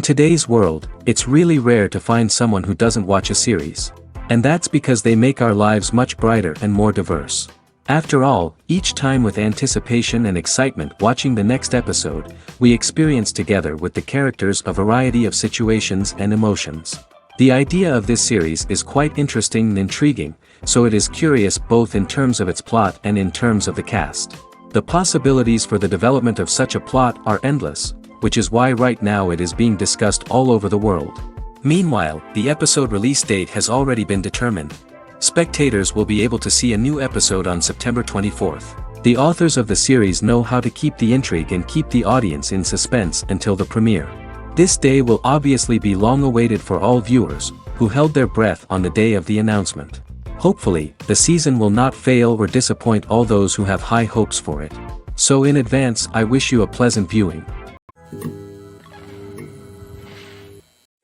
In today's world, it's really rare to find someone who doesn't watch a series. And that's because they make our lives much brighter and more diverse. After all, each time with anticipation and excitement watching the next episode, we experience together with the characters a variety of situations and emotions. The idea of this series is quite interesting and intriguing, so it is curious both in terms of its plot and in terms of the cast. The possibilities for the development of such a plot are endless, which is why right now it is being discussed all over the world. Meanwhile, the episode release date has already been determined. Spectators will be able to see a new episode on September 24th. The authors of the series know how to keep the intrigue and keep the audience in suspense until the premiere. This day will obviously be long awaited for all viewers, who held their breath on the day of the announcement. Hopefully, the season will not fail or disappoint all those who have high hopes for it. So in advance, I wish you a pleasant viewing.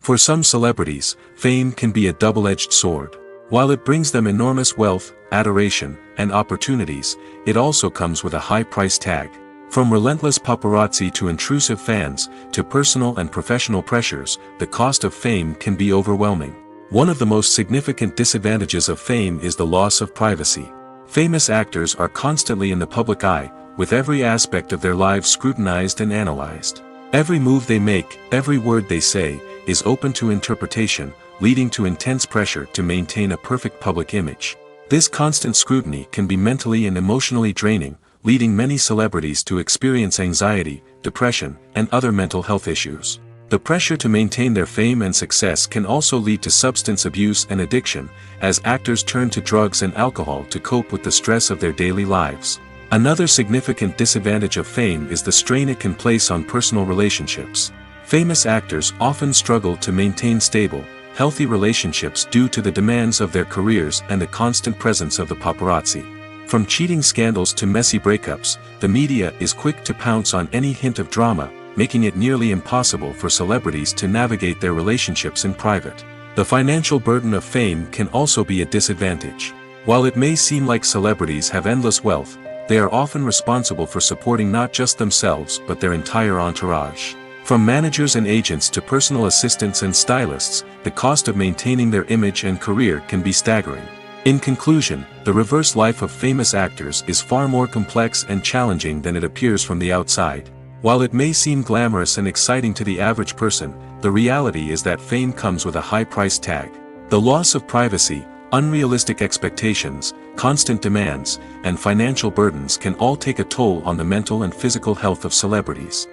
For some celebrities, fame can be a double-edged sword. While it brings them enormous wealth, adoration, and opportunities, it also comes with a high price tag. From relentless paparazzi to intrusive fans, to personal and professional pressures, the cost of fame can be overwhelming. One of the most significant disadvantages of fame is the loss of privacy. Famous actors are constantly in the public eye, with every aspect of their lives scrutinized and analyzed. Every move they make, every word they say, is open to interpretation, leading to intense pressure to maintain a perfect public image. This constant scrutiny can be mentally and emotionally draining, leading many celebrities to experience anxiety, depression, and other mental health issues. The pressure to maintain their fame and success can also lead to substance abuse and addiction, as actors turn to drugs and alcohol to cope with the stress of their daily lives. Another significant disadvantage of fame is the strain it can place on personal relationships. Famous actors often struggle to maintain stable, healthy relationships due to the demands of their careers and the constant presence of the paparazzi. From cheating scandals to messy breakups, the media is quick to pounce on any hint of drama, making it nearly impossible for celebrities to navigate their relationships in private. The financial burden of fame can also be a disadvantage. While it may seem like celebrities have endless wealth, they are often responsible for supporting not just themselves but their entire entourage. From managers and agents to personal assistants and stylists, the cost of maintaining their image and career can be staggering. In conclusion, the reverse life of famous actors is far more complex and challenging than it appears from the outside. While it may seem glamorous and exciting to the average person, the reality is that fame comes with a high price tag. The loss of privacy, unrealistic expectations, constant demands, and financial burdens can all take a toll on the mental and physical health of celebrities.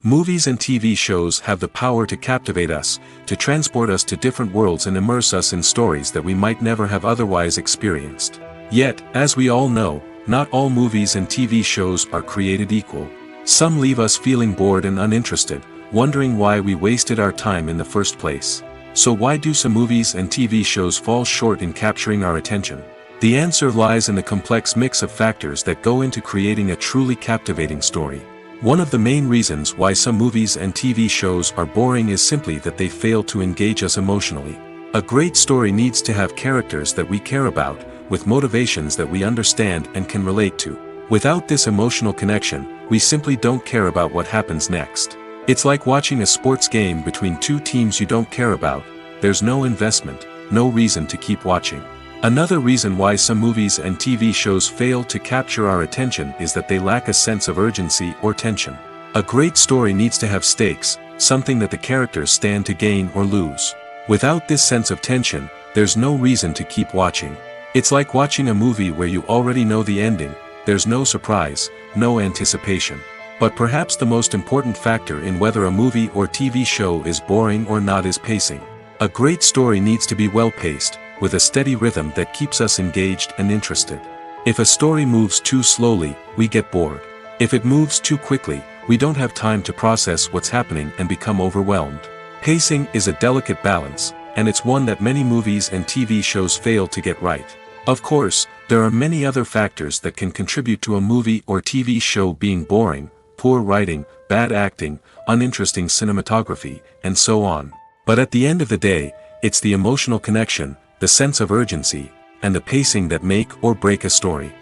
Movies and TV shows have the power to captivate us, to transport us to different worlds and immerse us in stories that we might never have otherwise experienced. Yet, as we all know, not all movies and TV shows are created equal. Some leave us feeling bored and uninterested, wondering why we wasted our time in the first place. So why do some movies and TV shows fall short in capturing our attention? The answer lies in the complex mix of factors that go into creating a truly captivating story. One of the main reasons why some movies and TV shows are boring is simply that they fail to engage us emotionally. A great story needs to have characters that we care about, with motivations that we understand and can relate to. Without this emotional connection, we simply don't care about what happens next. It's like watching a sports game between two teams you don't care about. There's no investment, no reason to keep watching. Another reason why some movies and TV shows fail to capture our attention is that they lack a sense of urgency or tension. A great story needs to have stakes, something that the characters stand to gain or lose. Without this sense of tension, there's no reason to keep watching. It's like watching a movie where you already know the ending, there's no surprise, no anticipation. But perhaps the most important factor in whether a movie or TV show is boring or not is pacing. A great story needs to be well-paced, with a steady rhythm that keeps us engaged and interested. If a story moves too slowly, we get bored. If it moves too quickly, we don't have time to process what's happening and become overwhelmed. Pacing is a delicate balance, and it's one that many movies and TV shows fail to get right. Of course, there are many other factors that can contribute to a movie or TV show being boring: poor writing, bad acting, uninteresting cinematography, and so on. But at the end of the day, it's the emotional connection, the sense of urgency, and the pacing that make or break a story.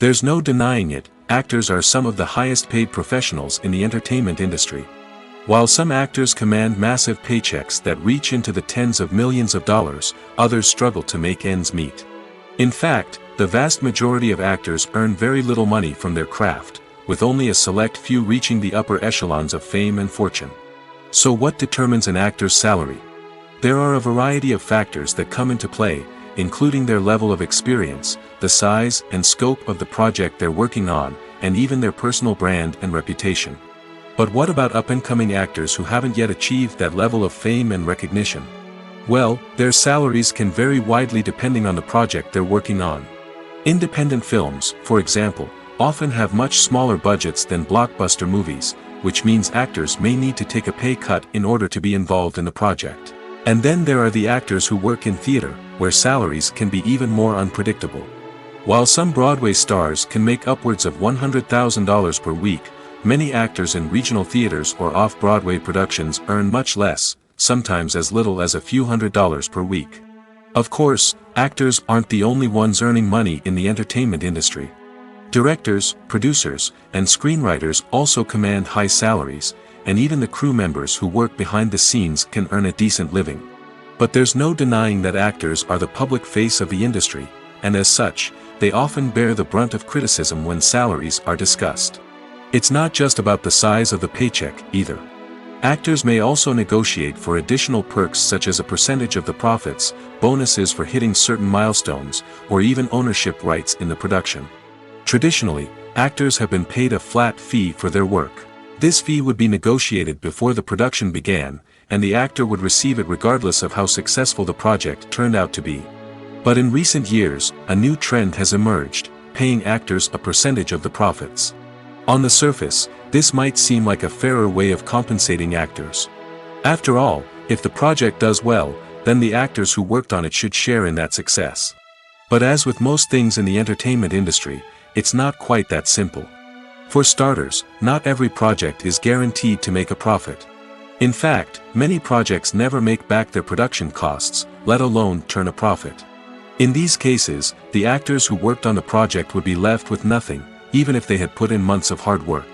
There's no denying it, actors are some of the highest paid professionals in the entertainment industry. While some actors command massive paychecks that reach into the tens of millions of dollars, others struggle to make ends meet. In fact, the vast majority of actors earn very little money from their craft, with only a select few reaching the upper echelons of fame and fortune. So what determines an actor's salary? There are a variety of factors that come into play, including their level of experience, the size and scope of the project they're working on, and even their personal brand and reputation. But what about up-and-coming actors who haven't yet achieved that level of fame and recognition? Well, their salaries can vary widely depending on the project they're working on. Independent films, for example, often have much smaller budgets than blockbuster movies, which means actors may need to take a pay cut in order to be involved in the project. And then there are the actors who work in theater, where salaries can be even more unpredictable. While some Broadway stars can make upwards of $100,000 per week, many actors in regional theaters or off-Broadway productions earn much less, sometimes as little as a few $100s per week. Of course, actors aren't the only ones earning money in the entertainment industry. Directors, producers, and screenwriters also command high salaries, and even the crew members who work behind the scenes can earn a decent living. But there's no denying that actors are the public face of the industry, and as such, they often bear the brunt of criticism when salaries are discussed. It's not just about the size of the paycheck, either. Actors may also negotiate for additional perks such as a percentage of the profits, bonuses for hitting certain milestones, or even ownership rights in the production. Traditionally, actors have been paid a flat fee for their work. This fee would be negotiated before the production began, and the actor would receive it regardless of how successful the project turned out to be. But in recent years, a new trend has emerged, paying actors a percentage of the profits. On the surface, this might seem like a fairer way of compensating actors. After all, if the project does well, then the actors who worked on it should share in that success. But as with most things in the entertainment industry, it's not quite that simple. For starters, not every project is guaranteed to make a profit. In fact, many projects never make back their production costs, let alone turn a profit. In these cases, the actors who worked on the project would be left with nothing, even if they had put in months of hard work.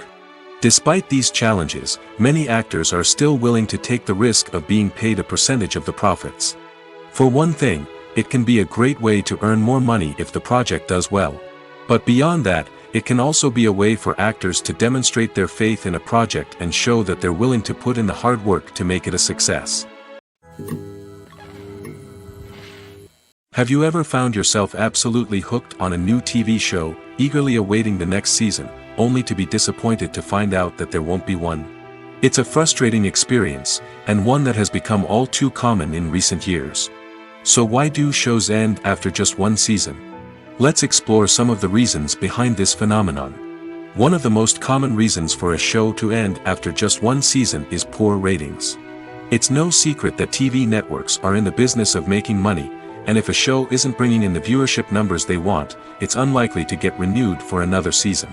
Despite these challenges, many actors are still willing to take the risk of being paid a percentage of the profits. For one thing, it can be a great way to earn more money if the project does well. But beyond that, it can also be a way for actors to demonstrate their faith in a project and show that they're willing to put in the hard work to make it a success. Have you ever found yourself absolutely hooked on a new TV show, eagerly awaiting the next season, only to be disappointed to find out that there won't be one? It's a frustrating experience, and one that has become all too common in recent years. So why do shows end after just one season? Let's explore some of the reasons behind this phenomenon. One of the most common reasons for a show to end after just one season is poor ratings. It's no secret that TV networks are in the business of making money, and if a show isn't bringing in the viewership numbers they want, it's unlikely to get renewed for another season.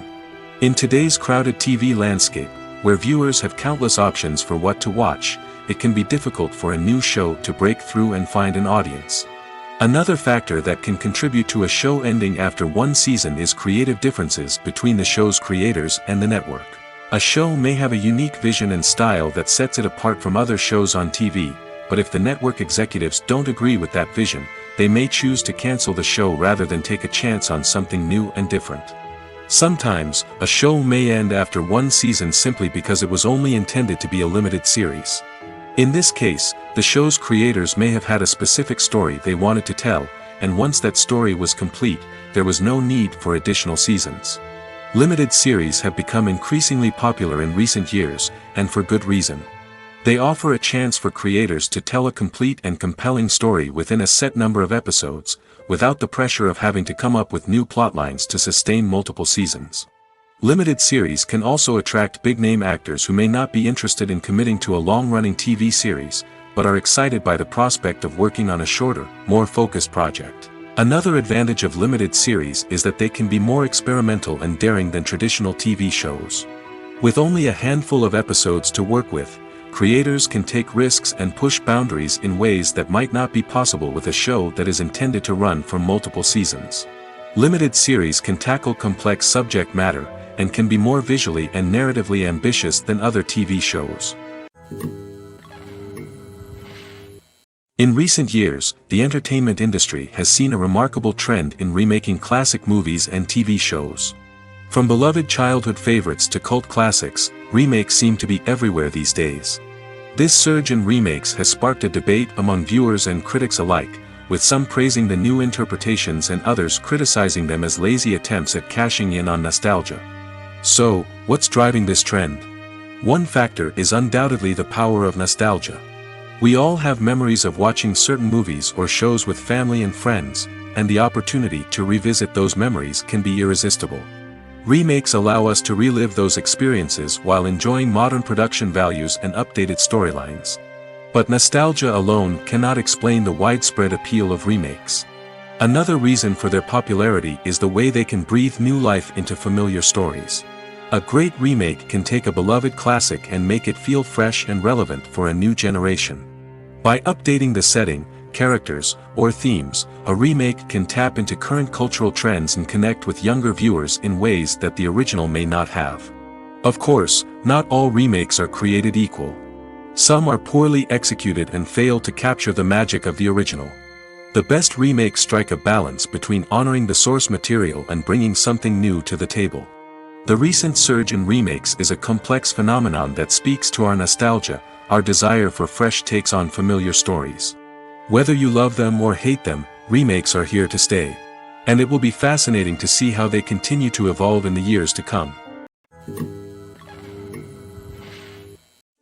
In today's crowded TV landscape, where viewers have countless options for what to watch, it can be difficult for a new show to break through and find an audience. Another factor that can contribute to a show ending after one season is creative differences between the show's creators and the network. A show may have a unique vision and style that sets it apart from other shows on TV, but if the network executives don't agree with that vision, they may choose to cancel the show rather than take a chance on something new and different. Sometimes, a show may end after one season simply because it was only intended to be a limited series. In this case, the show's creators may have had a specific story they wanted to tell, and once that story was complete, there was no need for additional seasons. Limited series have become increasingly popular in recent years, and for good reason. They offer a chance for creators to tell a complete and compelling story within a set number of episodes, without the pressure of having to come up with new plotlines to sustain multiple seasons. Limited series can also attract big-name actors who may not be interested in committing to a long-running TV series, but are excited by the prospect of working on a shorter, more focused project. Another advantage of limited series is that they can be more experimental and daring than traditional TV shows. With only a handful of episodes to work with, creators can take risks and push boundaries in ways that might not be possible with a show that is intended to run for multiple seasons. Limited series can tackle complex subject matter, and can be more visually and narratively ambitious than other TV shows. In recent years, the entertainment industry has seen a remarkable trend in remaking classic movies and TV shows. From beloved childhood favorites to cult classics, remakes seem to be everywhere these days. This surge in remakes has sparked a debate among viewers and critics alike, with some praising the new interpretations and others criticizing them as lazy attempts at cashing in on nostalgia. So, what's driving this trend? One factor is undoubtedly the power of nostalgia. We all have memories of watching certain movies or shows with family and friends, and the opportunity to revisit those memories can be irresistible. Remakes allow us to relive those experiences while enjoying modern production values and updated storylines. But nostalgia alone cannot explain the widespread appeal of remakes. Another reason for their popularity is the way they can breathe new life into familiar stories. A great remake can take a beloved classic and make it feel fresh and relevant for a new generation. By updating the setting, characters, or themes, a remake can tap into current cultural trends and connect with younger viewers in ways that the original may not have. Of course, not all remakes are created equal. Some are poorly executed and fail to capture the magic of the original. The best remakes strike a balance between honoring the source material and bringing something new to the table. The recent surge in remakes is a complex phenomenon that speaks to our nostalgia, our desire for fresh takes on familiar stories. Whether you love them or hate them, remakes are here to stay. And it will be fascinating to see how they continue to evolve in the years to come.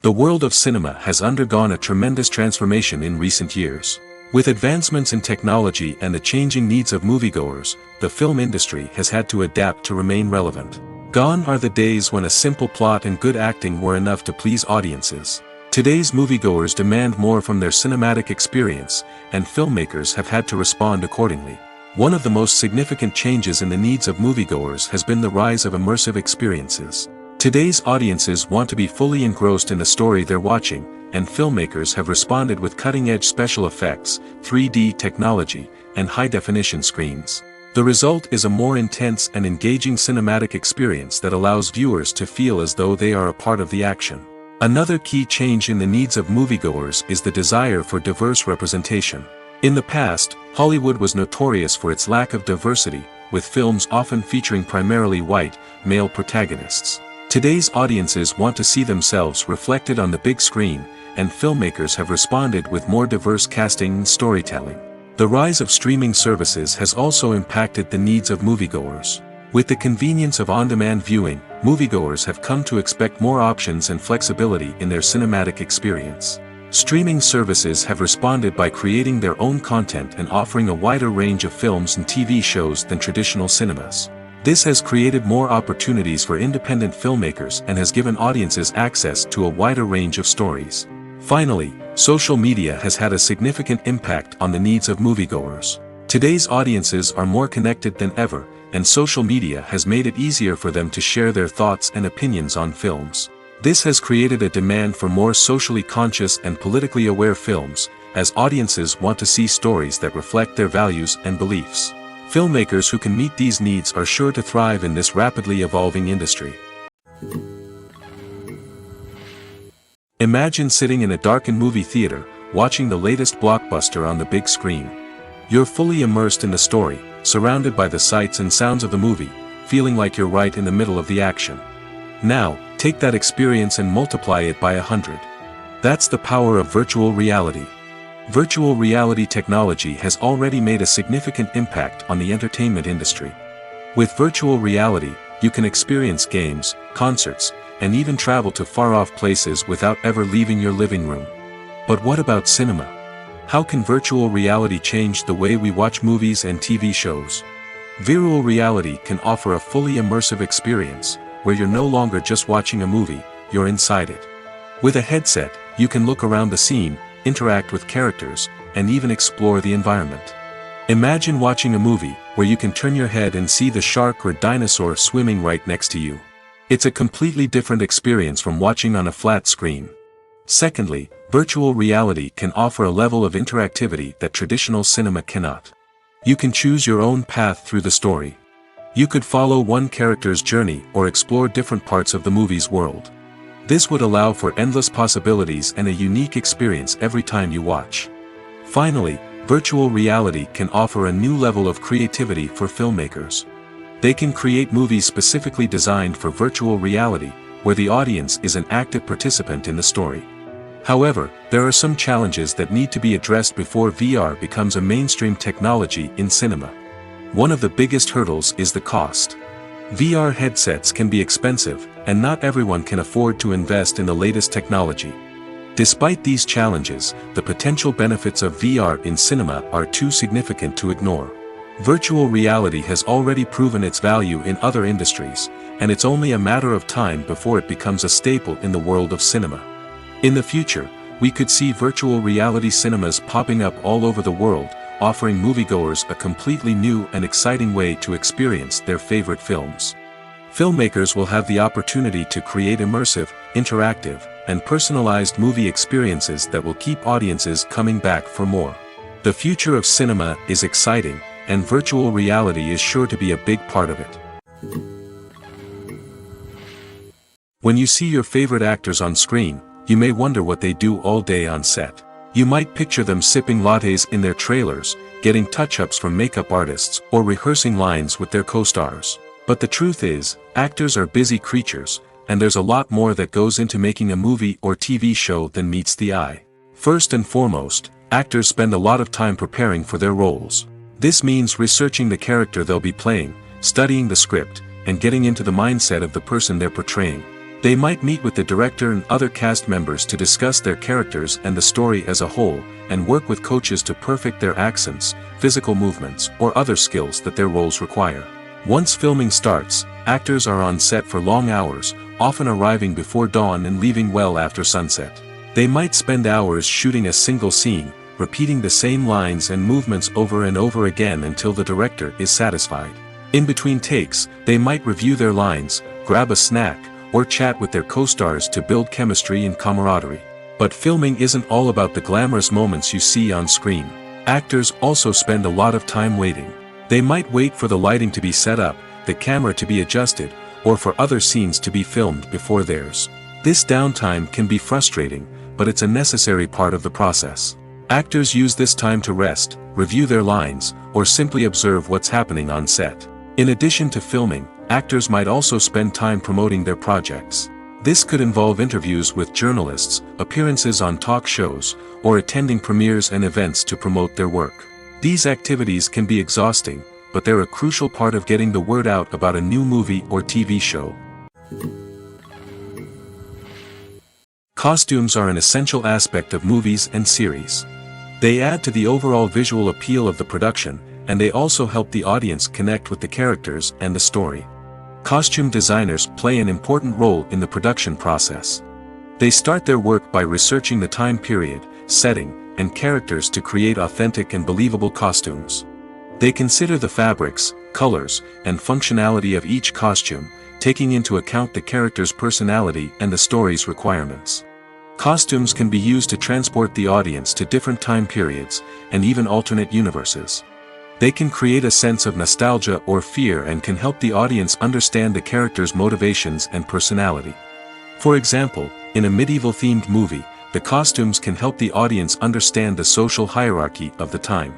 The world of cinema has undergone a tremendous transformation in recent years. With advancements in technology and the changing needs of moviegoers, the film industry has had to adapt to remain relevant. Gone are the days when a simple plot and good acting were enough to please audiences. Today's moviegoers demand more from their cinematic experience, and filmmakers have had to respond accordingly. One of the most significant changes in the needs of moviegoers has been the rise of immersive experiences. Today's audiences want to be fully engrossed in the story they're watching, and filmmakers have responded with cutting-edge special effects, 3D technology, and high-definition screens. The result is a more intense and engaging cinematic experience that allows viewers to feel as though they are a part of the action. Another key change in the needs of moviegoers is the desire for diverse representation. In the past, Hollywood was notorious for its lack of diversity, with films often featuring primarily white, male protagonists. Today's audiences want to see themselves reflected on the big screen, and filmmakers have responded with more diverse casting and storytelling. The rise of streaming services has also impacted the needs of moviegoers. With the convenience of on-demand viewing, moviegoers have come to expect more options and flexibility in their cinematic experience. Streaming services have responded by creating their own content and offering a wider range of films and TV shows than traditional cinemas. This has created more opportunities for independent filmmakers and has given audiences access to a wider range of stories. Finally, social media has had a significant impact on the needs of moviegoers. Today's audiences are more connected than ever, and social media has made it easier for them to share their thoughts and opinions on films. This has created a demand for more socially conscious and politically aware films, as audiences want to see stories that reflect their values and beliefs. Filmmakers who can meet these needs are sure to thrive in this rapidly evolving industry. Imagine sitting in a darkened movie theater, watching the latest blockbuster on the big screen. You're fully immersed in the story, surrounded by the sights and sounds of the movie, feeling like you're right in the middle of the action. Now, take that experience and multiply it by 100. That's the power of virtual reality. Virtual reality technology has already made a significant impact on the entertainment industry. With virtual reality, you can experience games, concerts, and even travel to far-off places without ever leaving your living room. But what about cinema? How can virtual reality change the way we watch movies and TV shows? Virtual reality can offer a fully immersive experience, where you're no longer just watching a movie, you're inside it. With a headset, you can look around the scene, interact with characters, and even explore the environment. Imagine watching a movie where you can turn your head and see the shark or dinosaur swimming right next to you. It's a completely different experience from watching on a flat screen. Secondly, virtual reality can offer a level of interactivity that traditional cinema cannot. You can choose your own path through the story. You could follow one character's journey or explore different parts of the movie's world. This would allow for endless possibilities and a unique experience every time you watch. Finally, virtual reality can offer a new level of creativity for filmmakers. They can create movies specifically designed for virtual reality, where the audience is an active participant in the story. However, there are some challenges that need to be addressed before VR becomes a mainstream technology in cinema. One of the biggest hurdles is the cost. VR headsets can be expensive, and not everyone can afford to invest in the latest technology. Despite these challenges, the potential benefits of VR in cinema are too significant to ignore. Virtual reality has already proven its value in other industries, and it's only a matter of time before it becomes a staple in the world of cinema. In the future, we could see virtual reality cinemas popping up all over the world, offering moviegoers a completely new and exciting way to experience their favorite films. Filmmakers will have the opportunity to create immersive, interactive, and personalized movie experiences that will keep audiences coming back for more. The future of cinema is exciting, and virtual reality is sure to be a big part of it. When you see your favorite actors on screen, you may wonder what they do all day on set. You might picture them sipping lattes in their trailers, getting touch-ups from makeup artists, or rehearsing lines with their co-stars. But the truth is, actors are busy creatures, and there's a lot more that goes into making a movie or TV show than meets the eye. First and foremost, actors spend a lot of time preparing for their roles. This means researching the character they'll be playing, studying the script, and getting into the mindset of the person they're portraying. They might meet with the director and other cast members to discuss their characters and the story as a whole, and work with coaches to perfect their accents, physical movements, or other skills that their roles require. Once filming starts, actors are on set for long hours, often arriving before dawn and leaving well after sunset. They might spend hours shooting a single scene, repeating the same lines and movements over and over again until the director is satisfied. In between takes, they might review their lines, grab a snack, or chat with their co-stars to build chemistry and camaraderie. But filming isn't all about the glamorous moments you see on screen. Actors also spend a lot of time waiting. They might wait for the lighting to be set up, the camera to be adjusted, or for other scenes to be filmed before theirs. This downtime can be frustrating, but it's a necessary part of the process. Actors use this time to rest, review their lines, or simply observe what's happening on set. In addition to filming, actors might also spend time promoting their projects. This could involve interviews with journalists, appearances on talk shows, or attending premieres and events to promote their work. These activities can be exhausting, but they're a crucial part of getting the word out about a new movie or TV show. Costumes are an essential aspect of movies and series. They add to the overall visual appeal of the production, and they also help the audience connect with the characters and the story. Costume designers play an important role in the production process. They start their work by researching the time period, setting, and characters to create authentic and believable costumes. They consider the fabrics, colors, and functionality of each costume, taking into account the character's personality and the story's requirements. Costumes can be used to transport the audience to different time periods, and even alternate universes. They can create a sense of nostalgia or fear and can help the audience understand the character's motivations and personality. For example, in a medieval-themed movie, the costumes can help the audience understand the social hierarchy of the time.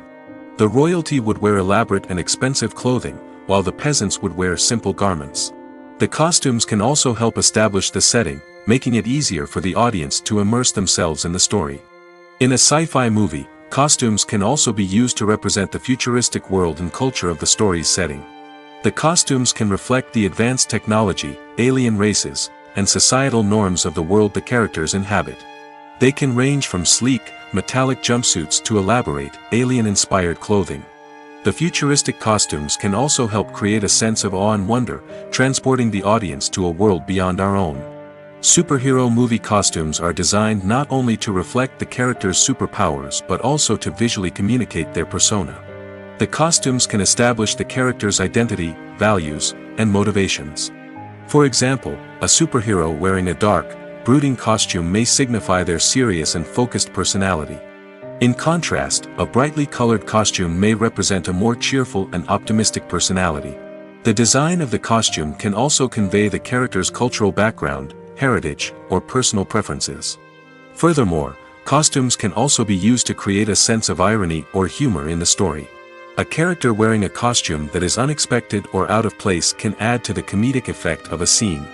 The royalty would wear elaborate and expensive clothing, while the peasants would wear simple garments. The costumes can also help establish the setting, making it easier for the audience to immerse themselves in the story. In a sci-fi movie, costumes can also be used to represent the futuristic world and culture of the story's setting. The costumes can reflect the advanced technology, alien races, and societal norms of the world the characters inhabit. They can range from sleek, metallic jumpsuits to elaborate, alien-inspired clothing. The futuristic costumes can also help create a sense of awe and wonder, transporting the audience to a world beyond our own. Superhero movie costumes are designed not only to reflect the character's superpowers but also to visually communicate their persona. The costumes can establish the character's identity, values, and motivations. For example, a superhero wearing a dark, brooding costume may signify their serious and focused personality. In contrast, a brightly colored costume may represent a more cheerful and optimistic personality. The design of the costume can also convey the character's cultural background, heritage, or personal preferences. Furthermore, costumes can also be used to create a sense of irony or humor in the story. A character wearing a costume that is unexpected or out of place can add to the comedic effect of a scene.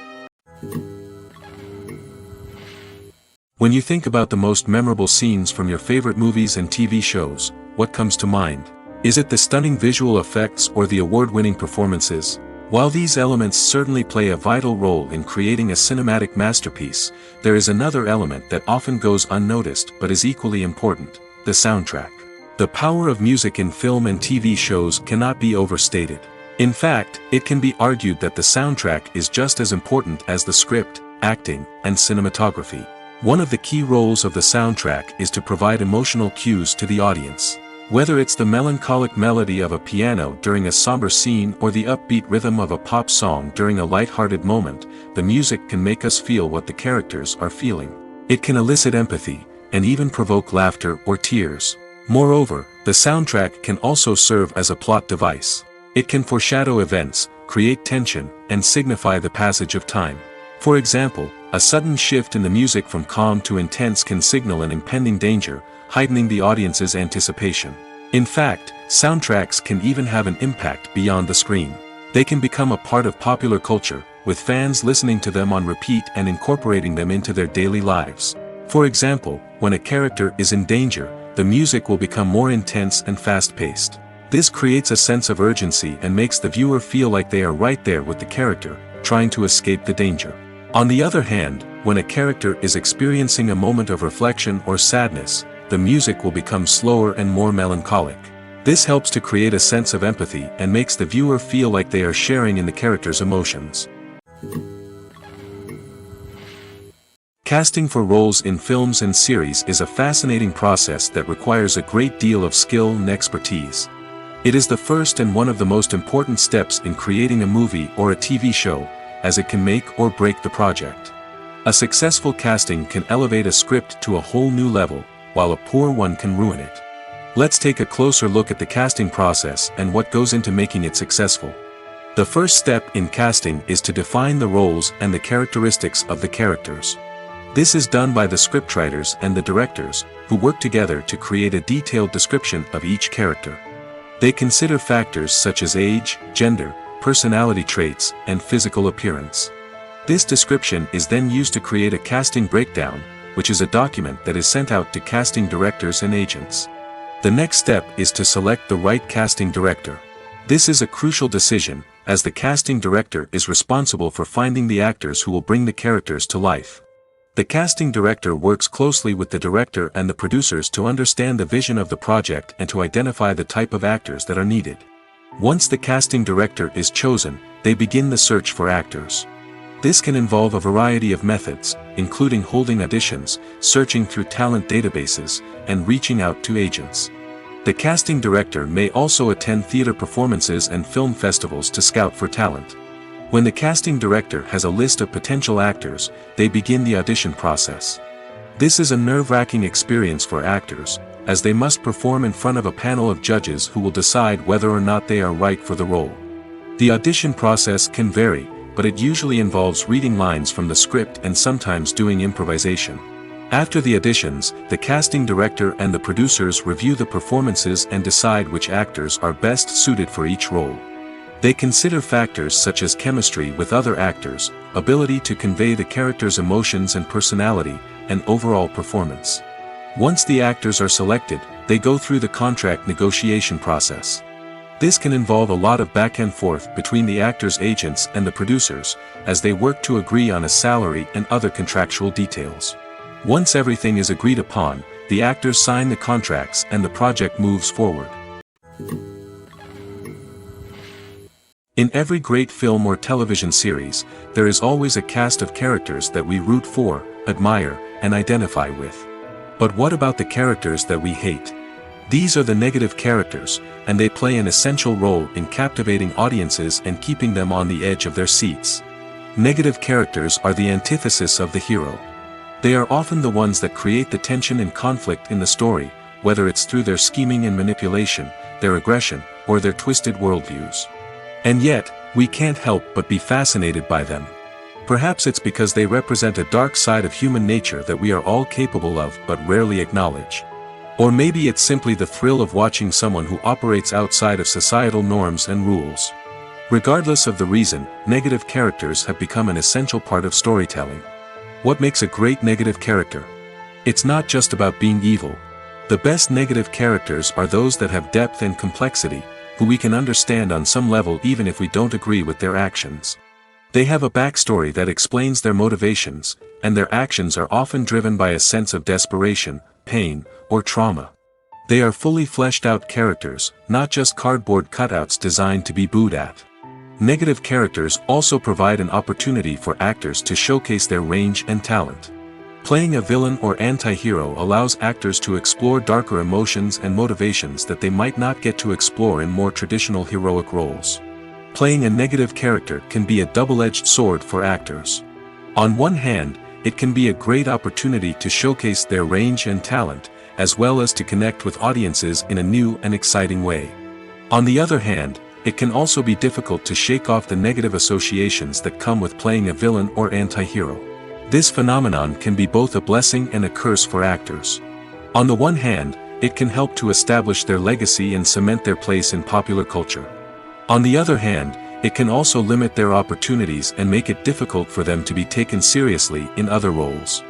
When you think about the most memorable scenes from your favorite movies and TV shows, what comes to mind? Is it the stunning visual effects or the award-winning performances? While these elements certainly play a vital role in creating a cinematic masterpiece, there is another element that often goes unnoticed but is equally important: the soundtrack. The power of music in film and TV shows cannot be overstated. In fact, it can be argued that the soundtrack is just as important as the script, acting, and cinematography. One of the key roles of the soundtrack is to provide emotional cues to the audience. Whether it's the melancholic melody of a piano during a somber scene or the upbeat rhythm of a pop song during a light-hearted moment, the music can make us feel what the characters are feeling. It can elicit empathy, and even provoke laughter or tears. Moreover, the soundtrack can also serve as a plot device. It can foreshadow events, create tension, and signify the passage of time. For example, a sudden shift in the music from calm to intense can signal an impending danger, heightening the audience's anticipation. In fact, soundtracks can even have an impact beyond the screen. They can become a part of popular culture, with fans listening to them on repeat and incorporating them into their daily lives. For example, when a character is in danger, the music will become more intense and fast-paced. This creates a sense of urgency and makes the viewer feel like they are right there with the character, trying to escape the danger. On the other hand, when a character is experiencing a moment of reflection or sadness, the music will become slower and more melancholic. This helps to create a sense of empathy and makes the viewer feel like they are sharing in the character's emotions. Casting for roles in films and series is a fascinating process that requires a great deal of skill and expertise. It is the first and one of the most important steps in creating a movie or a TV show, as it can make or break the project. A successful casting can elevate a script to a whole new level, while a poor one can ruin it. Let's take a closer look at the casting process and what goes into making it successful. The first step in casting is to define the roles and the characteristics of the characters. This is done by the scriptwriters and the directors, who work together to create a detailed description of each character. They consider factors such as age, gender, personality traits, and physical appearance. This description is then used to create a casting breakdown, which is a document that is sent out to casting directors and agents. The next step is to select the right casting director. This is a crucial decision, as the casting director is responsible for finding the actors who will bring the characters to life. The casting director works closely with the director and the producers to understand the vision of the project and to identify the type of actors that are needed. Once the casting director is chosen, they begin the search for actors. This can involve a variety of methods, including holding auditions, searching through talent databases, and reaching out to agents. The casting director may also attend theater performances and film festivals to scout for talent. When the casting director has a list of potential actors, they begin the audition process. This is a nerve-wracking experience for actors, as they must perform in front of a panel of judges who will decide whether or not they are right for the role. The audition process can vary, but it usually involves reading lines from the script and sometimes doing improvisation. After the auditions, the casting director and the producers review the performances and decide which actors are best suited for each role. They consider factors such as chemistry with other actors, ability to convey the character's emotions and personality, and overall performance. Once the actors are selected, they go through the contract negotiation process. This can involve a lot of back and forth between the actors' agents and the producers, as they work to agree on a salary and other contractual details. Once everything is agreed upon, the actors sign the contracts and the project moves forward. In every great film or television series, there is always a cast of characters that we root for, admire, and identify with. But what about the characters that we hate? These are the negative characters, and they play an essential role in captivating audiences and keeping them on the edge of their seats. Negative characters are the antithesis of the hero. They are often the ones that create the tension and conflict in the story, whether it's through their scheming and manipulation, their aggression, or their twisted worldviews. And yet, we can't help but be fascinated by them. Perhaps it's because they represent a dark side of human nature that we are all capable of but rarely acknowledge. Or maybe it's simply the thrill of watching someone who operates outside of societal norms and rules. Regardless of the reason, negative characters have become an essential part of storytelling. What makes a great negative character? It's not just about being evil. The best negative characters are those that have depth and complexity, who we can understand on some level even if we don't agree with their actions. They have a backstory that explains their motivations, and their actions are often driven by a sense of desperation, pain, or trauma. They are fully fleshed out characters, not just cardboard cutouts designed to be booed at. Negative characters also provide an opportunity for actors to showcase their range and talent. Playing a villain or anti-hero allows actors to explore darker emotions and motivations that they might not get to explore in more traditional heroic roles. Playing a negative character can be a double-edged sword for actors. On one hand, it can be a great opportunity to showcase their range and talent, as well as to connect with audiences in a new and exciting way. On the other hand, it can also be difficult to shake off the negative associations that come with playing a villain or anti-hero. This phenomenon can be both a blessing and a curse for actors. On the one hand, it can help to establish their legacy and cement their place in popular culture. On the other hand, it can also limit their opportunities and make it difficult for them to be taken seriously in other roles.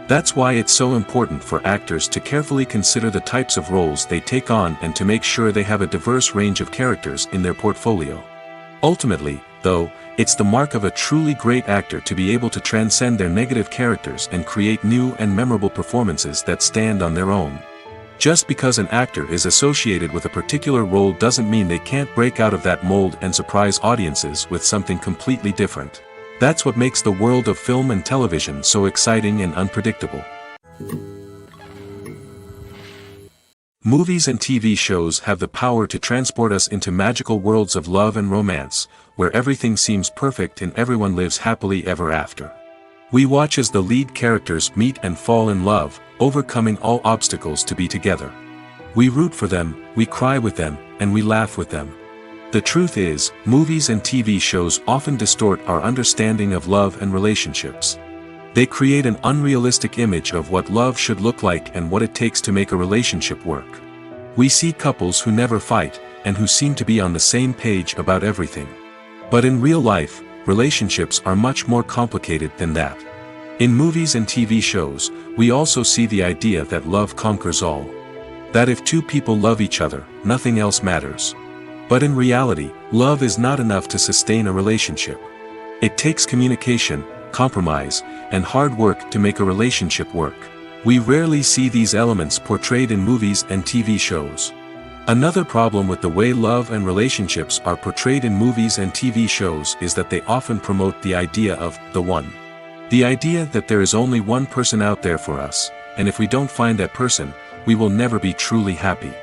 That's why it's so important for actors to carefully consider the types of roles they take on and to make sure they have a diverse range of characters in their portfolio. Ultimately, though, it's the mark of a truly great actor to be able to transcend their negative characters and create new and memorable performances that stand on their own. Just because an actor is associated with a particular role doesn't mean they can't break out of that mold and surprise audiences with something completely different. That's what makes the world of film and television so exciting and unpredictable. Movies and TV shows have the power to transport us into magical worlds of love and romance, where everything seems perfect and everyone lives happily ever after. We watch as the lead characters meet and fall in love, overcoming all obstacles to be together. We root for them, we cry with them, and we laugh with them. The truth is, movies and TV shows often distort our understanding of love and relationships. They create an unrealistic image of what love should look like and what it takes to make a relationship work. We see couples who never fight, and who seem to be on the same page about everything. But in real life, relationships are much more complicated than that. In movies and TV shows, we also see the idea that love conquers all. That if two people love each other, nothing else matters. But in reality, love is not enough to sustain a relationship. It takes communication, compromise, and hard work to make a relationship work. We rarely see these elements portrayed in movies and TV shows. Another problem with the way love and relationships are portrayed in movies and TV shows is that they often promote the idea of the one. The idea that there is only one person out there for us, and if we don't find that person, we will never be truly happy.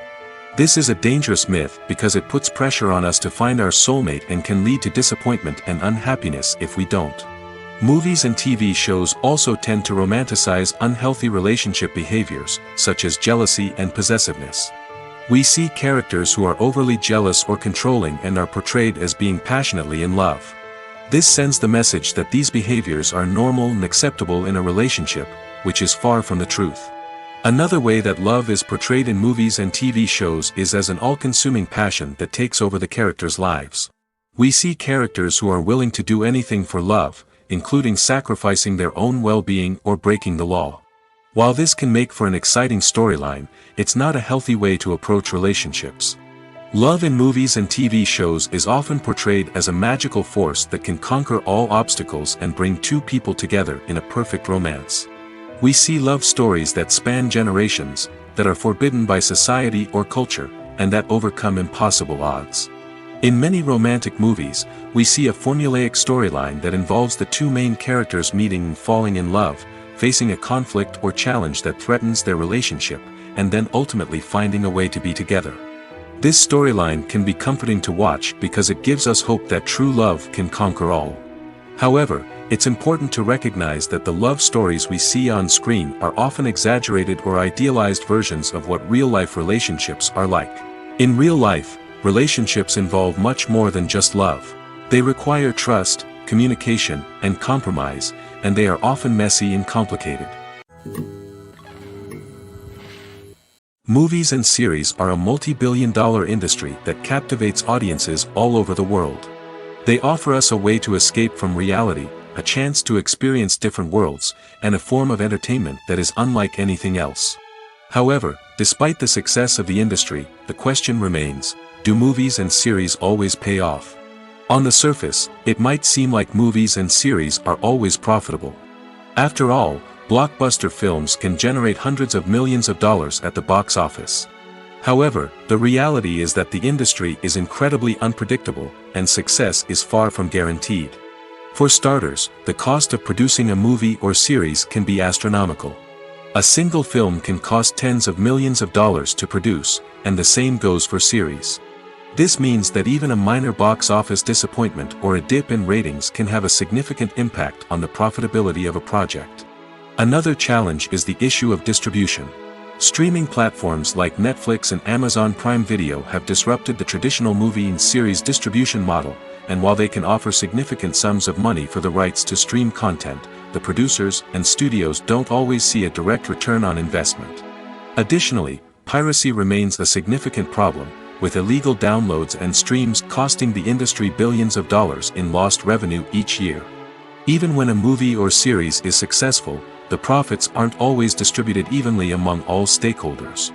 This is a dangerous myth because it puts pressure on us to find our soulmate and can lead to disappointment and unhappiness if we don't. Movies and TV shows also tend to romanticize unhealthy relationship behaviors, such as jealousy and possessiveness. We see characters who are overly jealous or controlling and are portrayed as being passionately in love. This sends the message that these behaviors are normal and acceptable in a relationship, which is far from the truth. Another way that love is portrayed in movies and TV shows is as an all-consuming passion that takes over the characters' lives. We see characters who are willing to do anything for love, including sacrificing their own well-being or breaking the law. While this can make for an exciting storyline, it's not a healthy way to approach relationships. Love in movies and TV shows is often portrayed as a magical force that can conquer all obstacles and bring two people together in a perfect romance. We see love stories that span generations, that are forbidden by society or culture, and that overcome impossible odds. In many romantic movies, we see a formulaic storyline that involves the two main characters meeting and falling in love, facing a conflict or challenge that threatens their relationship, and then ultimately finding a way to be together. This storyline can be comforting to watch because it gives us hope that true love can conquer all. However, it's important to recognize that the love stories we see on screen are often exaggerated or idealized versions of what real-life relationships are like. In real life, relationships involve much more than just love. They require trust, communication, and compromise, and they are often messy and complicated. Movies and series are a multi-billion-dollar industry that captivates audiences all over the world. They offer us a way to escape from reality, a chance to experience different worlds, and a form of entertainment that is unlike anything else. However, despite the success of the industry, the question remains, do movies and series always pay off? On the surface, it might seem like movies and series are always profitable. After all, blockbuster films can generate hundreds of millions of dollars at the box office. However, the reality is that the industry is incredibly unpredictable, and success is far from guaranteed. For starters, the cost of producing a movie or series can be astronomical. A single film can cost tens of millions of dollars to produce, and the same goes for series. This means that even a minor box office disappointment or a dip in ratings can have a significant impact on the profitability of a project. Another challenge is the issue of distribution. Streaming platforms like Netflix and Amazon Prime Video have disrupted the traditional movie and series distribution model, and while they can offer significant sums of money for the rights to stream content, the producers and studios don't always see a direct return on investment. Additionally, piracy remains a significant problem, with illegal downloads and streams costing the industry billions of dollars in lost revenue each year. Even when a movie or series is successful, the profits aren't always distributed evenly among all stakeholders.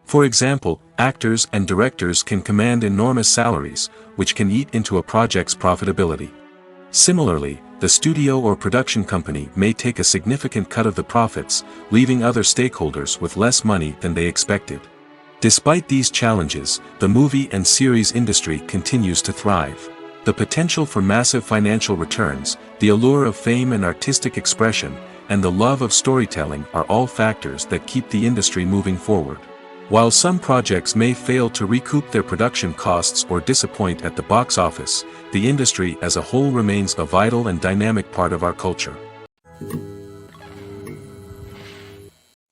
For example, actors and directors can command enormous salaries, which can eat into a project's profitability. Similarly, the studio or production company may take a significant cut of the profits, leaving other stakeholders with less money than they expected. Despite these challenges, the movie and series industry continues to thrive. The potential for massive financial returns, the allure of fame and artistic expression, and the love of storytelling are all factors that keep the industry moving forward. While some projects may fail to recoup their production costs or disappoint at the box office, the industry as a whole remains a vital and dynamic part of our culture.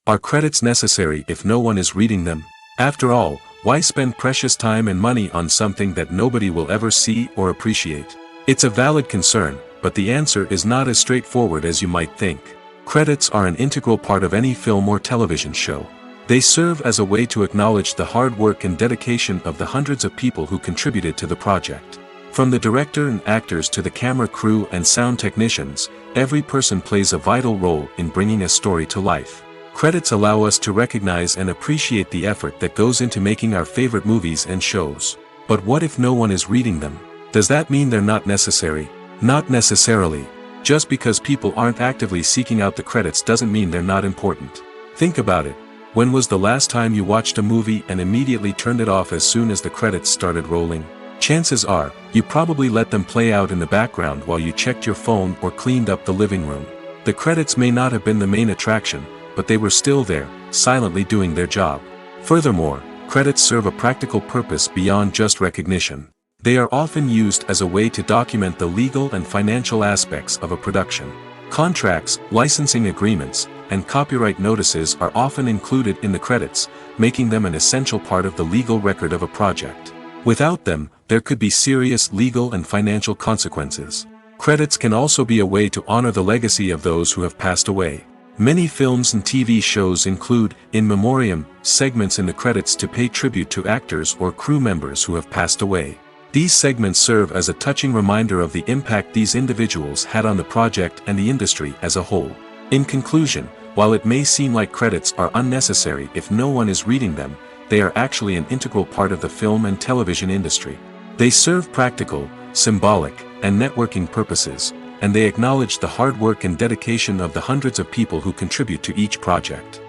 Are credits necessary if no one is reading them? After all, why spend precious time and money on something that nobody will ever see or appreciate? It's a valid concern, but the answer is not as straightforward as you might think. Credits are an integral part of any film or television show. They serve as a way to acknowledge the hard work and dedication of the hundreds of people who contributed to the project. From the director and actors to the camera crew and sound technicians, every person plays a vital role in bringing a story to life. Credits allow us to recognize and appreciate the effort that goes into making our favorite movies and shows. But what if no one is reading them? Does that mean they're not necessary? Not necessarily. Just because people aren't actively seeking out the credits doesn't mean they're not important. Think about it. When was the last time you watched a movie and immediately turned it off as soon as the credits started rolling? Chances are, you probably let them play out in the background while you checked your phone or cleaned up the living room. The credits may not have been the main attraction, but they were still there, silently doing their job. Furthermore, credits serve a practical purpose beyond just recognition. They are often used as a way to document the legal and financial aspects of a production. Contracts, licensing agreements, and copyright notices are often included in the credits, making them an essential part of the legal record of a project. Without them, there could be serious legal and financial consequences. Credits can also be a way to honor the legacy of those who have passed away. Many films and TV shows include, in memoriam, segments in the credits to pay tribute to actors or crew members who have passed away. These segments serve as a touching reminder of the impact these individuals had on the project and the industry as a whole. In conclusion, while it may seem like credits are unnecessary if no one is reading them, they are actually an integral part of the film and television industry. They serve practical, symbolic, and networking purposes, and they acknowledge the hard work and dedication of the hundreds of people who contribute to each project.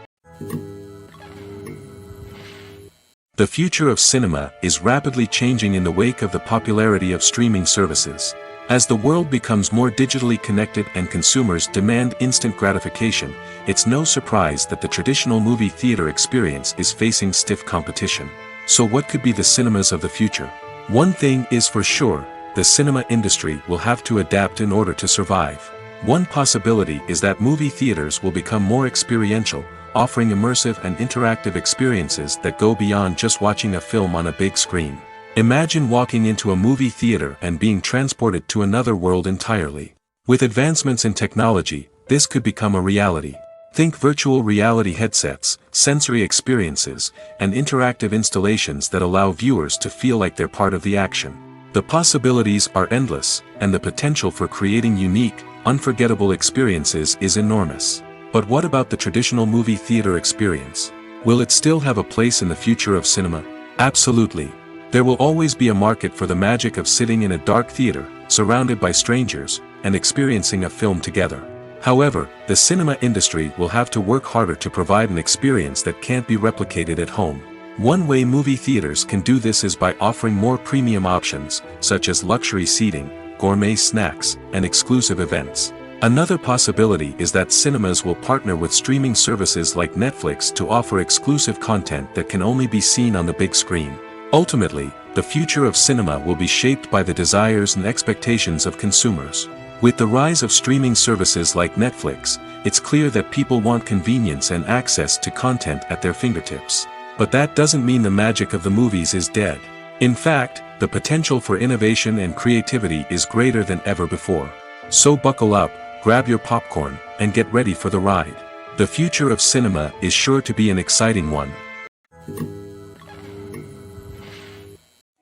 The future of cinema is rapidly changing in the wake of the popularity of streaming services. As the world becomes more digitally connected and consumers demand instant gratification, it's no surprise that the traditional movie theater experience is facing stiff competition. So what could be the cinemas of the future? One thing is for sure, the cinema industry will have to adapt in order to survive. One possibility is that movie theaters will become more experiential, offering immersive and interactive experiences that go beyond just watching a film on a big screen. Imagine walking into a movie theater and being transported to another world entirely. With advancements in technology, this could become a reality. Think virtual reality headsets, sensory experiences, and interactive installations that allow viewers to feel like they're part of the action. The possibilities are endless, and the potential for creating unique, unforgettable experiences is enormous. But what about the traditional movie theater experience? Will it still have a place in the future of cinema? Absolutely. There will always be a market for the magic of sitting in a dark theater, surrounded by strangers, and experiencing a film together. However, the cinema industry will have to work harder to provide an experience that can't be replicated at home. One way movie theaters can do this is by offering more premium options, such as luxury seating, gourmet snacks, and exclusive events. Another possibility is that cinemas will partner with streaming services like Netflix to offer exclusive content that can only be seen on the big screen. Ultimately, the future of cinema will be shaped by the desires and expectations of consumers. With the rise of streaming services like Netflix, it's clear that people want convenience and access to content at their fingertips. But that doesn't mean the magic of the movies is dead. In fact, the potential for innovation and creativity is greater than ever before. So buckle up, grab your popcorn, and get ready for the ride. The future of cinema is sure to be an exciting one.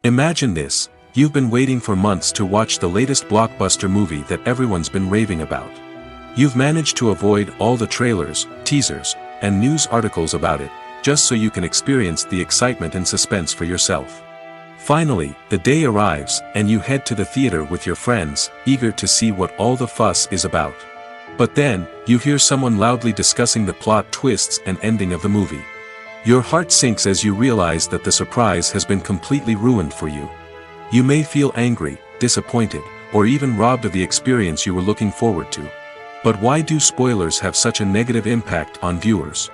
Imagine this. You've been waiting for months to watch the latest blockbuster movie that everyone's been raving about. You've managed to avoid all the trailers, teasers, and news articles about it, just so you can experience the excitement and suspense for yourself. Finally, the day arrives, and you head to the theater with your friends, eager to see what all the fuss is about. But then, you hear someone loudly discussing the plot twists and ending of the movie. Your heart sinks as you realize that the surprise has been completely ruined for you. You may feel angry, disappointed, or even robbed of the experience you were looking forward to. But why do spoilers have such a negative impact on viewers?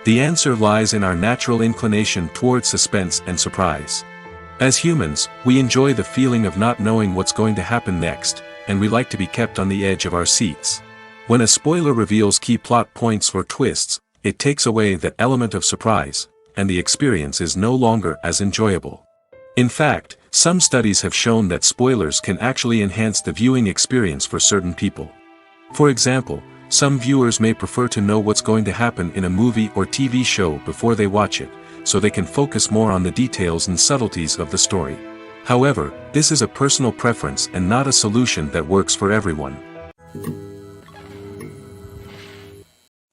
The answer lies in our natural inclination toward suspense and surprise. As humans, we enjoy the feeling of not knowing what's going to happen next, and we like to be kept on the edge of our seats. When a spoiler reveals key plot points or twists, it takes away that element of surprise, and the experience is no longer as enjoyable. In fact, some studies have shown that spoilers can actually enhance the viewing experience for certain people. For example, some viewers may prefer to know what's going to happen in a movie or TV show before they watch it, so they can focus more on the details and subtleties of the story. However, this is a personal preference and not a solution that works for everyone.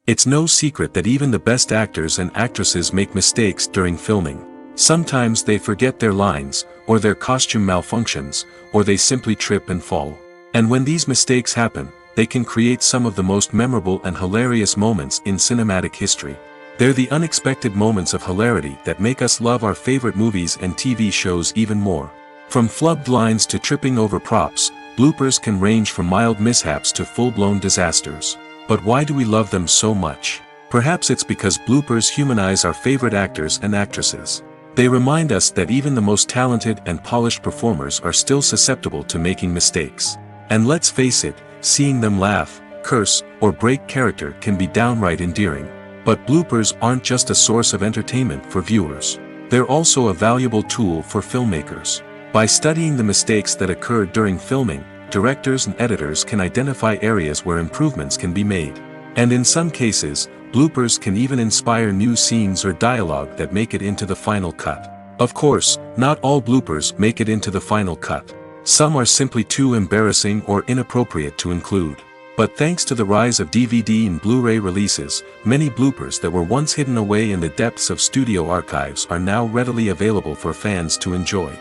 It's no secret that even the best actors and actresses make mistakes during filming. Sometimes they forget their lines, or their costume malfunctions, or they simply trip and fall. And when these mistakes happen, they can create some of the most memorable and hilarious moments in cinematic history. They're the unexpected moments of hilarity that make us love our favorite movies and TV shows even more. From flubbed lines to tripping over props, bloopers can range from mild mishaps to full-blown disasters. But why do we love them so much? Perhaps it's because bloopers humanize our favorite actors and actresses. They remind us that even the most talented and polished performers are still susceptible to making mistakes. And let's face it, seeing them laugh, curse, or break character can be downright endearing. But bloopers aren't just a source of entertainment for viewers. They're also a valuable tool for filmmakers. By studying the mistakes that occurred during filming, directors and editors can identify areas where improvements can be made. And in some cases, bloopers can even inspire new scenes or dialogue that make it into the final cut. Of course, not all bloopers make it into the final cut. Some are simply too embarrassing or inappropriate to include. But thanks to the rise of DVD and Blu-ray releases, many bloopers that were once hidden away in the depths of studio archives are now readily available for fans to enjoy.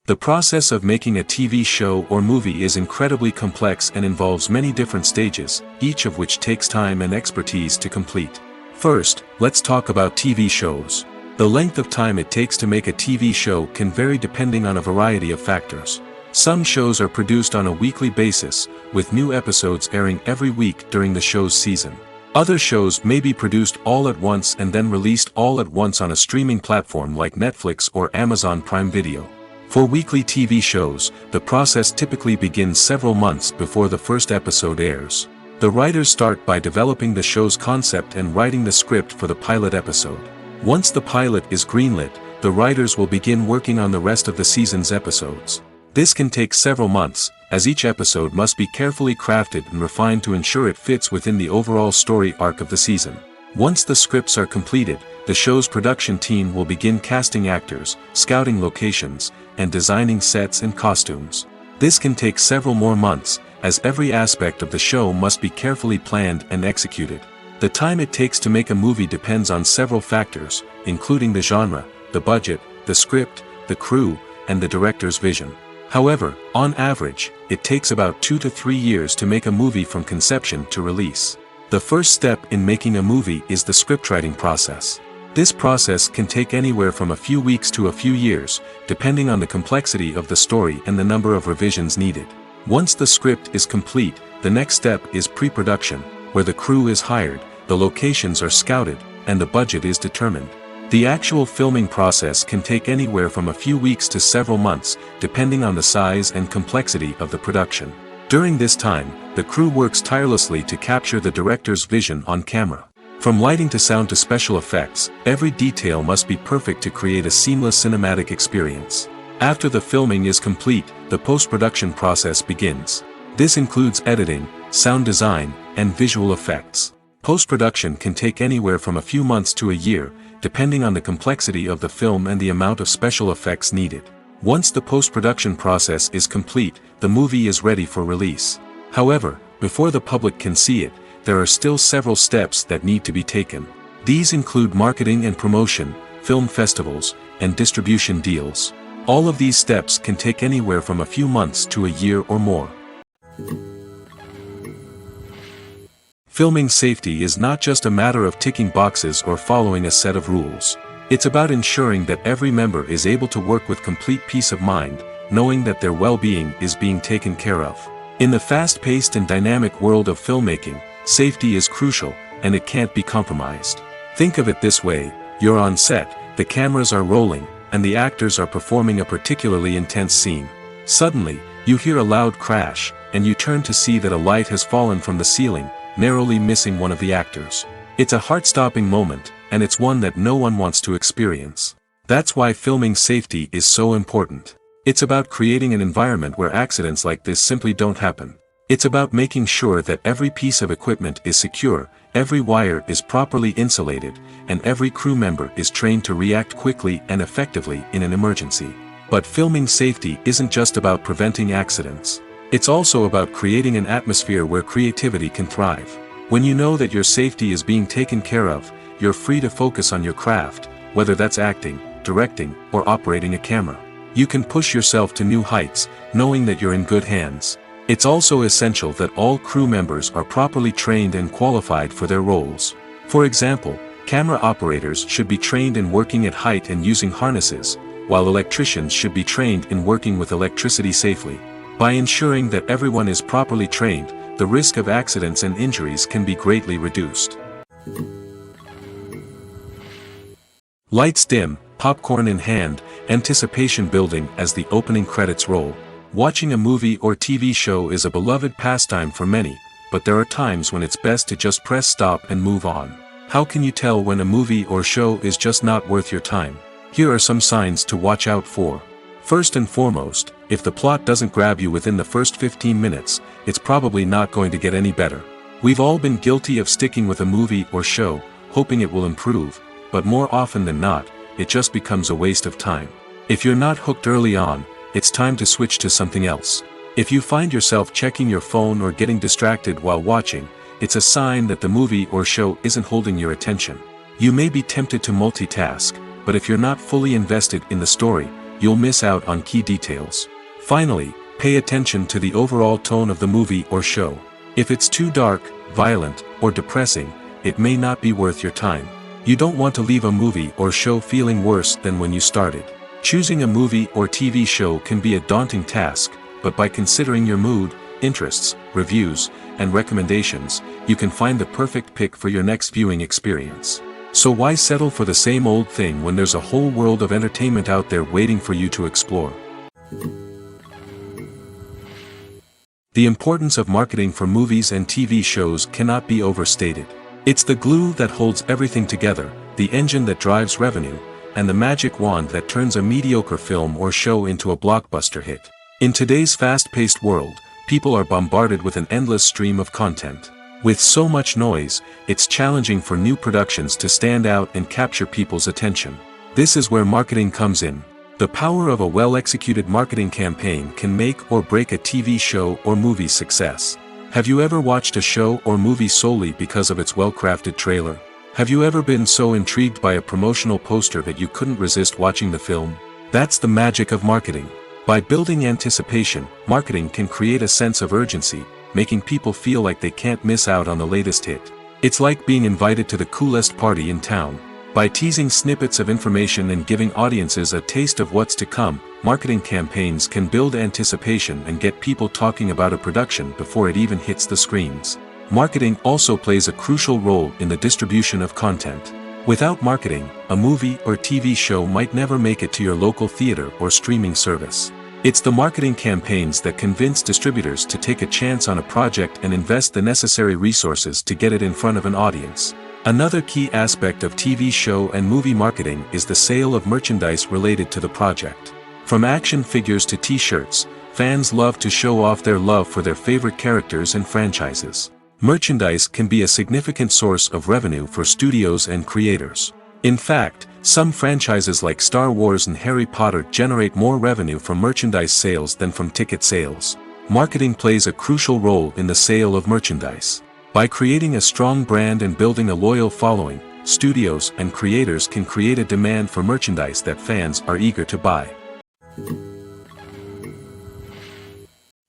The process of making a TV show or movie is incredibly complex and involves many different stages, each of which takes time and expertise to complete. First, let's talk about TV shows. The length of time it takes to make a TV show can vary depending on a variety of factors. Some shows are produced on a weekly basis, with new episodes airing every week during the show's season. Other shows may be produced all at once and then released all at once on a streaming platform like Netflix or Amazon Prime Video. For weekly TV shows, the process typically begins several months before the first episode airs. The writers start by developing the show's concept and writing the script for the pilot episode. Once the pilot is greenlit, the writers will begin working on the rest of the season's episodes. This can take several months, as each episode must be carefully crafted and refined to ensure it fits within the overall story arc of the season. Once the scripts are completed, the show's production team will begin casting actors, scouting locations, and designing sets and costumes. This can take several more months, as every aspect of the show must be carefully planned and executed. The time it takes to make a movie depends on several factors, including the genre, the budget, the script, the crew, and the director's vision. However, on average, it takes about 2 to 3 years to make a movie from conception to release. The first step in making a movie is the scriptwriting process. This process can take anywhere from a few weeks to a few years, depending on the complexity of the story and the number of revisions needed. Once the script is complete, the next step is pre-production, where the crew is hired, the locations are scouted, and the budget is determined. The actual filming process can take anywhere from a few weeks to several months, depending on the size and complexity of the production. During this time, the crew works tirelessly to capture the director's vision on camera. From lighting to sound to special effects, every detail must be perfect to create a seamless cinematic experience. After the filming is complete, the post-production process begins. This includes editing, sound design, and visual effects. Post-production can take anywhere from a few months to a year, depending on the complexity of the film and the amount of special effects needed. Once the post-production process is complete, the movie is ready for release. However, before the public can see it, there are still several steps that need to be taken. These include marketing and promotion, film festivals, and distribution deals. All of these steps can take anywhere from a few months to a year or more. Filming safety is not just a matter of ticking boxes or following a set of rules. It's about ensuring that every member is able to work with complete peace of mind, knowing that their well-being is being taken care of. In the fast-paced and dynamic world of filmmaking, safety is crucial, and it can't be compromised. Think of it this way: you're on set, the cameras are rolling, and the actors are performing a particularly intense scene. Suddenly, you hear a loud crash, and you turn to see that a light has fallen from the ceiling, narrowly missing one of the actors. It's a heart-stopping moment, and it's one that no one wants to experience. That's why filming safety is so important. It's about creating an environment where accidents like this simply don't happen. It's about making sure that every piece of equipment is secure, every wire is properly insulated, and every crew member is trained to react quickly and effectively in an emergency. But filming safety isn't just about preventing accidents. It's also about creating an atmosphere where creativity can thrive. When you know that your safety is being taken care of, you're free to focus on your craft, whether that's acting, directing, or operating a camera. You can push yourself to new heights, knowing that you're in good hands. It's also essential that all crew members are properly trained and qualified for their roles. For example, camera operators should be trained in working at height and using harnesses, while electricians should be trained in working with electricity safely. By ensuring that everyone is properly trained, the risk of accidents and injuries can be greatly reduced. Lights dim, popcorn in hand, anticipation building as the opening credits roll. Watching a movie or TV show is a beloved pastime for many, but there are times when it's best to just press stop and move on. How can you tell when a movie or show is just not worth your time? Here are some signs to watch out for. First and foremost, if the plot doesn't grab you within the first 15 minutes, it's probably not going to get any better. We've all been guilty of sticking with a movie or show, hoping it will improve, but more often than not, it just becomes a waste of time. If you're not hooked early on, it's time to switch to something else. If you find yourself checking your phone or getting distracted while watching, it's a sign that the movie or show isn't holding your attention. You may be tempted to multitask, but if you're not fully invested in the story, you'll miss out on key details. Finally, pay attention to the overall tone of the movie or show. If it's too dark, violent, or depressing, it may not be worth your time. You don't want to leave a movie or show feeling worse than when you started. Choosing a movie or TV show can be a daunting task, but by considering your mood, interests, reviews, and recommendations, you can find the perfect pick for your next viewing experience. So why settle for the same old thing when there's a whole world of entertainment out there waiting for you to explore? The importance of marketing for movies and TV shows cannot be overstated. It's the glue that holds everything together, the engine that drives revenue, and the magic wand that turns a mediocre film or show into a blockbuster hit. In today's fast-paced world, people are bombarded with an endless stream of content. With so much noise, it's challenging for new productions to stand out and capture people's attention. This is where marketing comes in. The power of a well-executed marketing campaign can make or break a TV show or movie's success. Have you ever watched a show or movie solely because of its well-crafted trailer? Have you ever been so intrigued by a promotional poster that you couldn't resist watching the film? That's the magic of marketing. By building anticipation, marketing can create a sense of urgency, making people feel like they can't miss out on the latest hit. It's like being invited to the coolest party in town. By teasing snippets of information and giving audiences a taste of what's to come, marketing campaigns can build anticipation and get people talking about a production before it even hits the screens. Marketing also plays a crucial role in the distribution of content. Without marketing, a movie or TV show might never make it to your local theater or streaming service. It's the marketing campaigns that convince distributors to take a chance on a project and invest the necessary resources to get it in front of an audience. Another key aspect of TV show and movie marketing is the sale of merchandise related to the project. From action figures to t-shirts, fans love to show off their love for their favorite characters and franchises. Merchandise can be a significant source of revenue for studios and creators. In fact, some franchises like Star Wars and Harry Potter generate more revenue from merchandise sales than from ticket sales. Marketing plays a crucial role in the sale of merchandise. By creating a strong brand and building a loyal following, studios and creators can create a demand for merchandise that fans are eager to buy.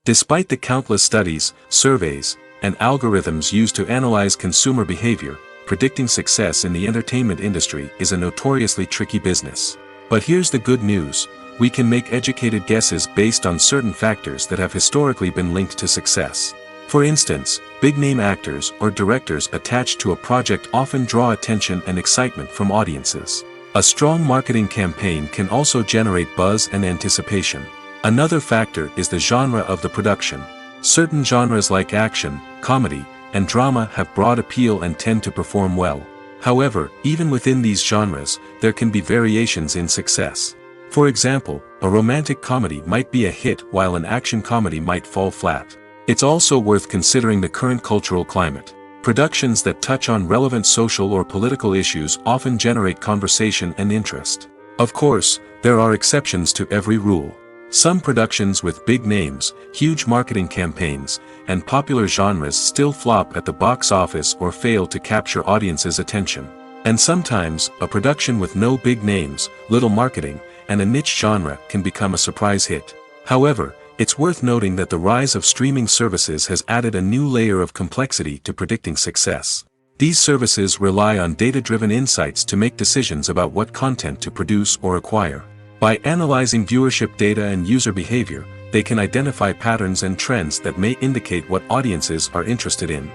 Despite the countless studies, surveys, and algorithms used to analyze consumer behavior, predicting success in the entertainment industry is a notoriously tricky business. But here's the good news: we can make educated guesses based on certain factors that have historically been linked to success. For instance, big-name actors or directors attached to a project often draw attention and excitement from audiences. A strong marketing campaign can also generate buzz and anticipation. Another factor is the genre of the production. Certain genres like action, comedy, and drama have broad appeal and tend to perform well. However, even within these genres, there can be variations in success. For example, a romantic comedy might be a hit while an action comedy might fall flat. It's also worth considering the current cultural climate. Productions that touch on relevant social or political issues often generate conversation and interest. Of course, there are exceptions to every rule. Some productions with big names, huge marketing campaigns, and popular genres still flop at the box office or fail to capture audiences' attention. And sometimes, a production with no big names, little marketing, and a niche genre can become a surprise hit. However, it's worth noting that the rise of streaming services has added a new layer of complexity to predicting success. These services rely on data-driven insights to make decisions about what content to produce or acquire. By analyzing viewership data and user behavior, they can identify patterns and trends that may indicate what audiences are interested in.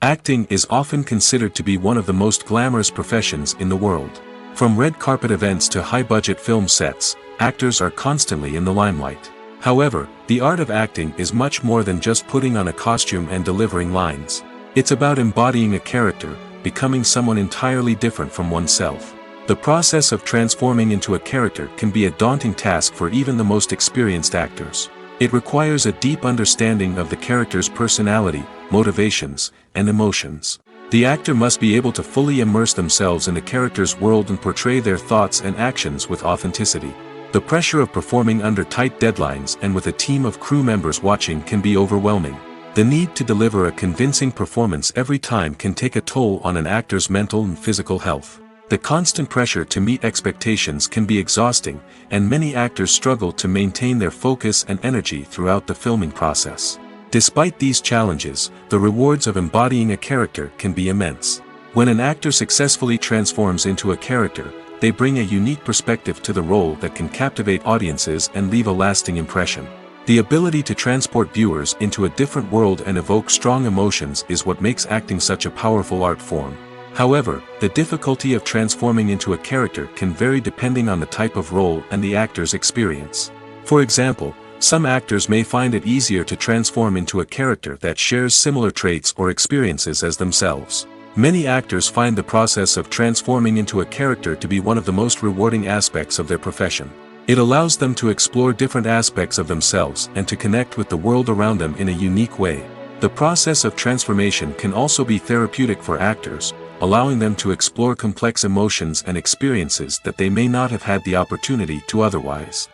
Acting is often considered to be one of the most glamorous professions in the world. From red carpet events to high-budget film sets, actors are constantly in the limelight. However, the art of acting is much more than just putting on a costume and delivering lines. It's about embodying a character, becoming someone entirely different from oneself. The process of transforming into a character can be a daunting task for even the most experienced actors. It requires a deep understanding of the character's personality, motivations, and emotions. The actor must be able to fully immerse themselves in the character's world and portray their thoughts and actions with authenticity. The pressure of performing under tight deadlines and with a team of crew members watching can be overwhelming. The need to deliver a convincing performance every time can take a toll on an actor's mental and physical health. The constant pressure to meet expectations can be exhausting, and many actors struggle to maintain their focus and energy throughout the filming process. Despite these challenges, the rewards of embodying a character can be immense. When an actor successfully transforms into a character, they bring a unique perspective to the role that can captivate audiences and leave a lasting impression. The ability to transport viewers into a different world and evoke strong emotions is what makes acting such a powerful art form. However, the difficulty of transforming into a character can vary depending on the type of role and the actor's experience. For example, some actors may find it easier to transform into a character that shares similar traits or experiences as themselves. Many actors find the process of transforming into a character to be one of the most rewarding aspects of their profession. It allows them to explore different aspects of themselves and to connect with the world around them in a unique way. The process of transformation can also be therapeutic for actors, allowing them to explore complex emotions and experiences that they may not have had the opportunity to otherwise.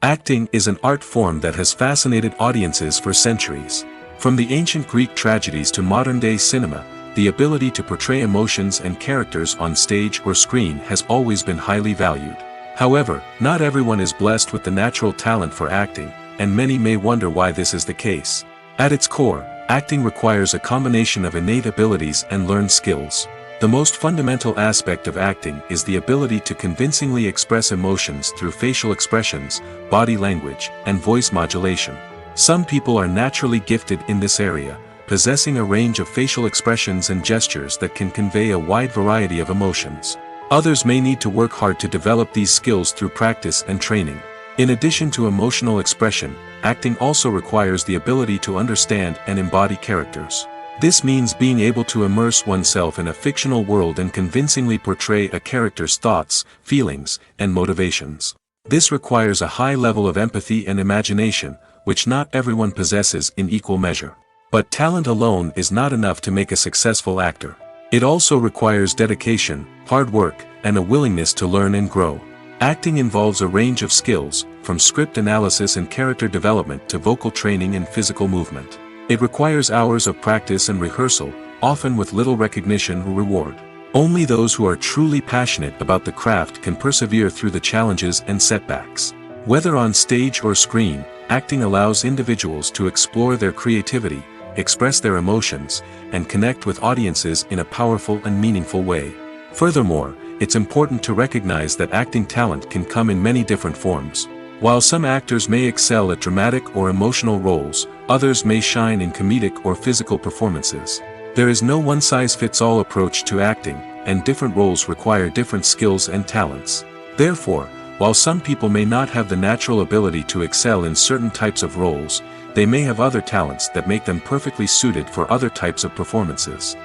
Acting is an art form that has fascinated audiences for centuries. From the ancient Greek tragedies to modern-day cinema, the ability to portray emotions and characters on stage or screen has always been highly valued. However, not everyone is blessed with the natural talent for acting, and many may wonder why this is the case. At its core, acting requires a combination of innate abilities and learned skills. The most fundamental aspect of acting is the ability to convincingly express emotions through facial expressions, body language, and voice modulation. Some people are naturally gifted in this area, possessing a range of facial expressions and gestures that can convey a wide variety of emotions. Others may need to work hard to develop these skills through practice and training. In addition to emotional expression, acting also requires the ability to understand and embody characters. This means being able to immerse oneself in a fictional world and convincingly portray a character's thoughts, feelings, and motivations. This requires a high level of empathy and imagination, which not everyone possesses in equal measure. But talent alone is not enough to make a successful actor. It also requires dedication, hard work, and a willingness to learn and grow. Acting involves a range of skills, from script analysis and character development to vocal training and physical movement. It requires hours of practice and rehearsal, often with little recognition or reward. Only those who are truly passionate about the craft can persevere through the challenges and setbacks. Whether on stage or screen, acting allows individuals to explore their creativity, express their emotions, and connect with audiences in a powerful and meaningful way. Furthermore, it's important to recognize that acting talent can come in many different forms. While some actors may excel at dramatic or emotional roles, others may shine in comedic or physical performances. There is no one-size-fits-all approach to acting, and different roles require different skills and talents. Therefore, while some people may not have the natural ability to excel in certain types of roles, they may have other talents that make them perfectly suited for other types of performances.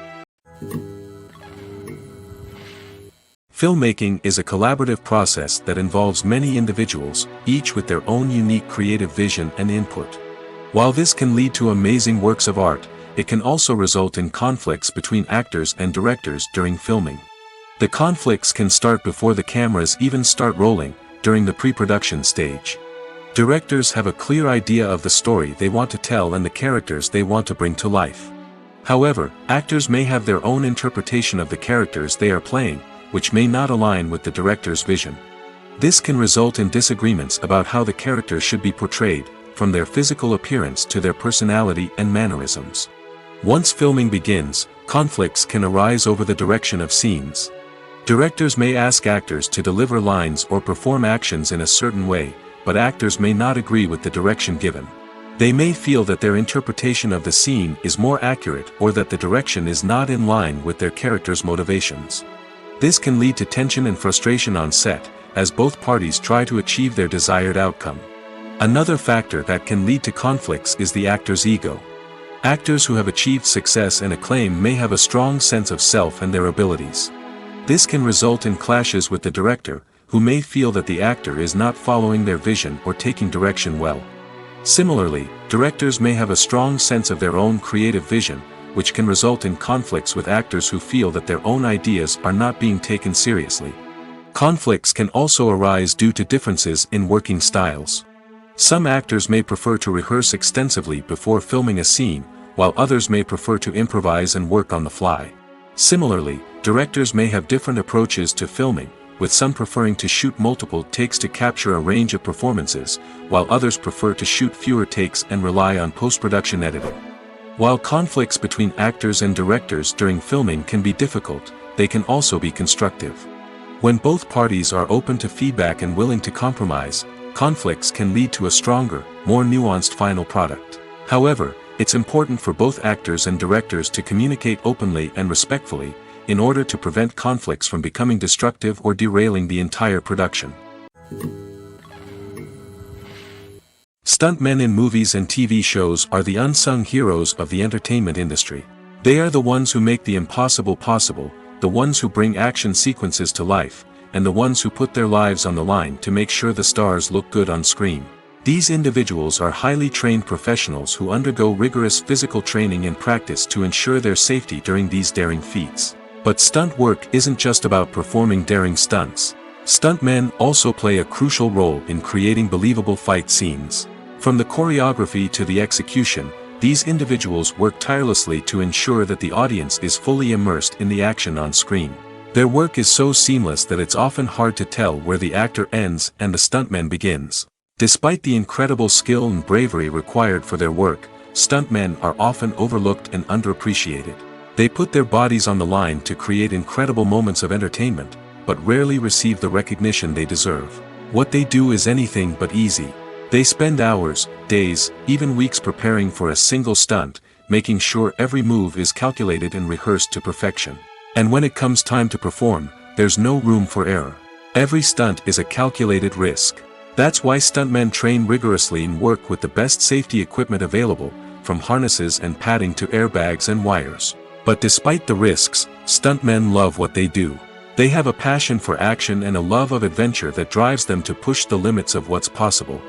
Filmmaking is a collaborative process that involves many individuals, each with their own unique creative vision and input. While this can lead to amazing works of art, it can also result in conflicts between actors and directors during filming. The conflicts can start before the cameras even start rolling, during the pre-production stage. Directors have a clear idea of the story they want to tell and the characters they want to bring to life. However, actors may have their own interpretation of the characters they are playing, which may not align with the director's vision. This can result in disagreements about how the characters should be portrayed, from their physical appearance to their personality and mannerisms. Once filming begins, conflicts can arise over the direction of scenes. Directors may ask actors to deliver lines or perform actions in a certain way, but actors may not agree with the direction given. They may feel that their interpretation of the scene is more accurate or that the direction is not in line with their character's motivations. This can lead to tension and frustration on set, as both parties try to achieve their desired outcome. Another factor that can lead to conflicts is the actor's ego. Actors who have achieved success and acclaim may have a strong sense of self and their abilities. This can result in clashes with the director, who may feel that the actor is not following their vision or taking direction well. Similarly, directors may have a strong sense of their own creative vision, which can result in conflicts with actors who feel that their own ideas are not being taken seriously. Conflicts can also arise due to differences in working styles. Some actors may prefer to rehearse extensively before filming a scene, while others may prefer to improvise and work on the fly. Similarly, directors may have different approaches to filming, with some preferring to shoot multiple takes to capture a range of performances, while others prefer to shoot fewer takes and rely on post-production editing. While conflicts between actors and directors during filming can be difficult, they can also be constructive. When both parties are open to feedback and willing to compromise, conflicts can lead to a stronger, more nuanced final product. However, it's important for both actors and directors to communicate openly and respectfully, in order to prevent conflicts from becoming destructive or derailing the entire production. Stuntmen in movies and TV shows are the unsung heroes of the entertainment industry. They are the ones who make the impossible possible, the ones who bring action sequences to life, and the ones who put their lives on the line to make sure the stars look good on screen. These individuals are highly trained professionals who undergo rigorous physical training and practice to ensure their safety during these daring feats. But stunt work isn't just about performing daring stunts. Stuntmen also play a crucial role in creating believable fight scenes. From the choreography to the execution, these individuals work tirelessly to ensure that the audience is fully immersed in the action on screen. Their work is so seamless that it's often hard to tell where the actor ends and the stuntman begins. Despite the incredible skill and bravery required for their work, stuntmen are often overlooked and underappreciated. They put their bodies on the line to create incredible moments of entertainment, but rarely receive the recognition they deserve. What they do is anything but easy. They spend hours, days, even weeks preparing for a single stunt, making sure every move is calculated and rehearsed to perfection. And when it comes time to perform, there's no room for error. Every stunt is a calculated risk. That's why stuntmen train rigorously and work with the best safety equipment available, from harnesses and padding to airbags and wires. But despite the risks, stuntmen love what they do. They have a passion for action and a love of adventure that drives them to push the limits of what's possible.